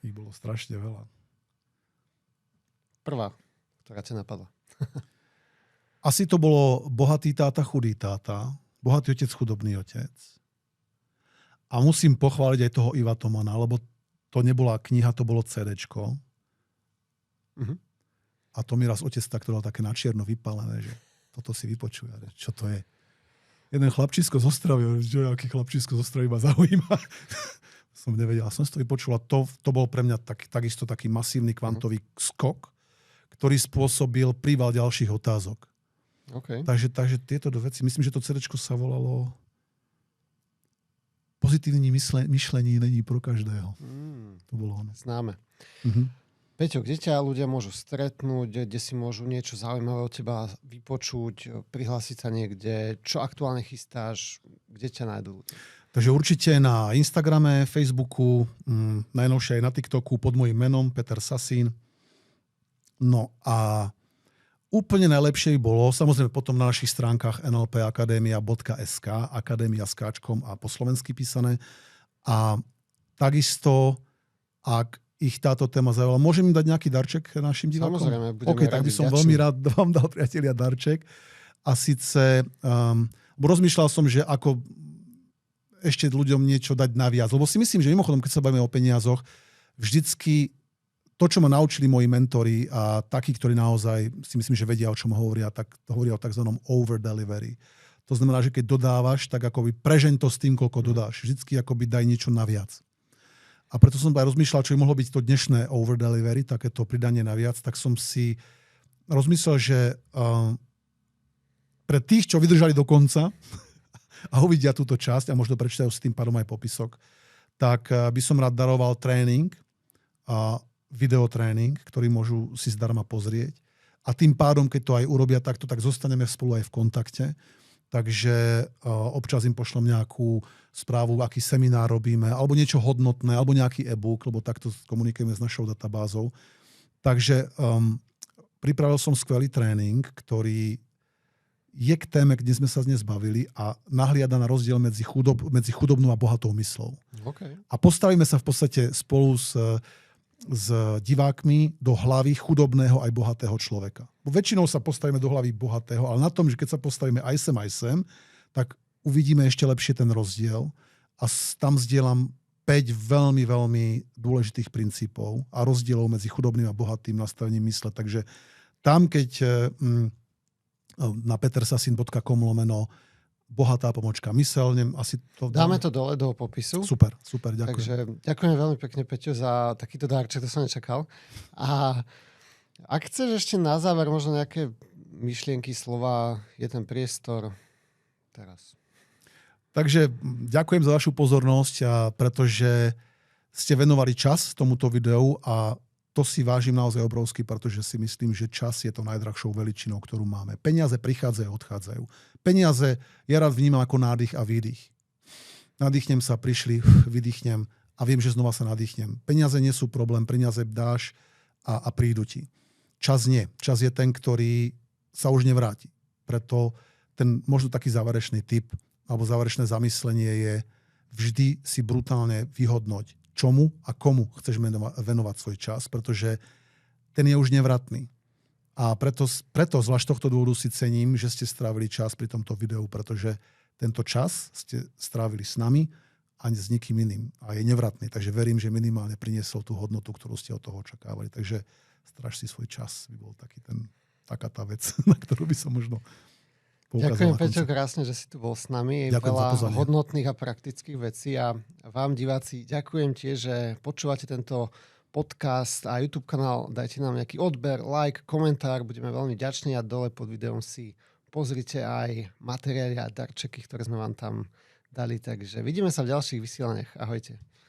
Ich bolo strašne veľa. Prvá, ktorá ťa napadla. Asi to bolo Bohatý táta, chudý táta. Bohatý otec, chudobný otec. A musím pochváliť aj toho Iva Tomana, lebo to nebola kniha, to bolo CDčko. A to mi raz otec takto dal také na čierno vypálené, že toto si vypočuje. Čo to je? Jeden chlapčisko z Ostravy. Aký chlapčisko z Ostravy ma zaujíma. Som nevedel. A som si to vypočul. A to bol pre mňa takisto taký masívny kvantový skok, ktorý spôsobil príval ďalších otázok. Okay. Takže tieto dve veci, myslím, že to CDčko sa volalo Pozitívne myšlenie není pro každého. To bolo ono. Známe. Peťo, kde ťa ľudia môžu stretnúť, kde si môžu niečo zaujímavé od teba vypočuť, prihlásiť sa niekde, čo aktuálne chystáš, kde ťa nájdú? Takže určite na Instagrame, Facebooku, najnovšie aj na TikToku pod mojím menom Peter Sasín. No a úplne najlepšie by bolo, samozrejme potom na našich stránkach nlpakademia.sk, akadémia s káčkom a po slovensky písané. A takisto, ak ich táto téma zaujala. Môžem im dať nejaký darček našim divákom? Samozrejme, budeme OK, tak by som vďační. veľmi rád vám dal, priatelia, darček. A síce, rozmýšľal som, že ako ešte ľuďom niečo dať naviac. Lebo si myslím, že mimochodom, keď sa bavíme o peniazoch, vždycky to, čo ma naučili moji mentori a takí, ktorí naozaj si myslím, že vedia, o čom hovoria, tak hovoria o tzv. Over delivery. To znamená, že keď dodávaš, tak akoby prežeň to s tým, koľko dodáš. Vždycky akoby daj niečo naviac. A preto som aj rozmýšľal, čo by mohlo byť to dnešné over delivery, takéto pridanie naviac, tak som si rozmyslel, že pre tých, čo vydržali do konca a uvidia túto časť a možno prečítajú s tým pádom aj popisok, tak by som rád daroval tréning, videotréning, ktorý môžu si zdarma pozrieť. A tým pádom, keď to aj urobia takto, tak zostaneme spolu aj v kontakte. Takže občas im pošlem nejakú správu, aký seminár robíme, alebo niečo hodnotné, alebo nejaký e-book, lebo takto komunikujeme s našou databázou. Takže pripravil som skvelý tréning, ktorý je k téme, kde sme sa dnes bavili a nahliada na rozdiel medzi chudobnou a bohatou myslou. Okay. A postavíme sa v podstate spolu s divákmi do hlavy chudobného aj bohatého človeka. Väčšinou sa postavíme do hlavy bohatého, ale na tom, že keď sa postavíme aj sem, tak uvidíme ešte lepšie ten rozdiel a tam zdieľam 5 veľmi, veľmi dôležitých princípov a rozdielov medzi chudobným a bohatým nastavením mysle. Takže tam, keď na petersasin.com bohatá pomočka mysel, asi to... Dáme to dole do popisu. Super, ďakujem. Takže ďakujem veľmi pekne, Peťo, za takýto darček, to som nečakal. A ak chceš ešte na záver možno nejaké myšlienky, slova, je ten priestor teraz. Takže ďakujem za vašu pozornosť, pretože ste venovali čas tomuto videu a to si vážim naozaj obrovsky, pretože si myslím, že čas je to najdrahšou veličinou, ktorú máme. Peniaze prichádzajú a odchádzajú. Peniaze ja rád vnímam ako nádych a výdych. Nadýchnem sa, prišli, vydýchnem a viem, že znova sa nadýchnem. Peniaze nie sú problém, peniaze dáš a prídu ti. Čas nie. Čas je ten, ktorý sa už nevráti. Preto ten možno taký záverečný tip alebo záverečné zamyslenie je vždy si brutálne vyhodnoť, čomu a komu chceš venovať svoj čas, pretože ten je už nevratný. A preto zvlášť tohto dôvodu si cením, že ste strávili čas pri tomto videu, pretože tento čas ste strávili s nami a s nikým iným. A je nevratný, takže verím, že minimálne priniesol tú hodnotu, ktorú ste od toho očakávali. Takže stráž si svoj čas, by bol taká tá vec, na ktorú by som možno poukázal. Ďakujem, Peťo, krásne, že si tu bol s nami. Ďakujem veľa hodnotných a praktických vecí a vám, diváci, ďakujem tiež, že počúvate tento podcast a YouTube kanál. Dajte nám nejaký odber, like, komentár, budeme veľmi vďační a dole pod videom si pozrite aj materiály a darčeky, ktoré sme vám tam dali. Takže vidíme sa v ďalších vysielaniach. Ahojte.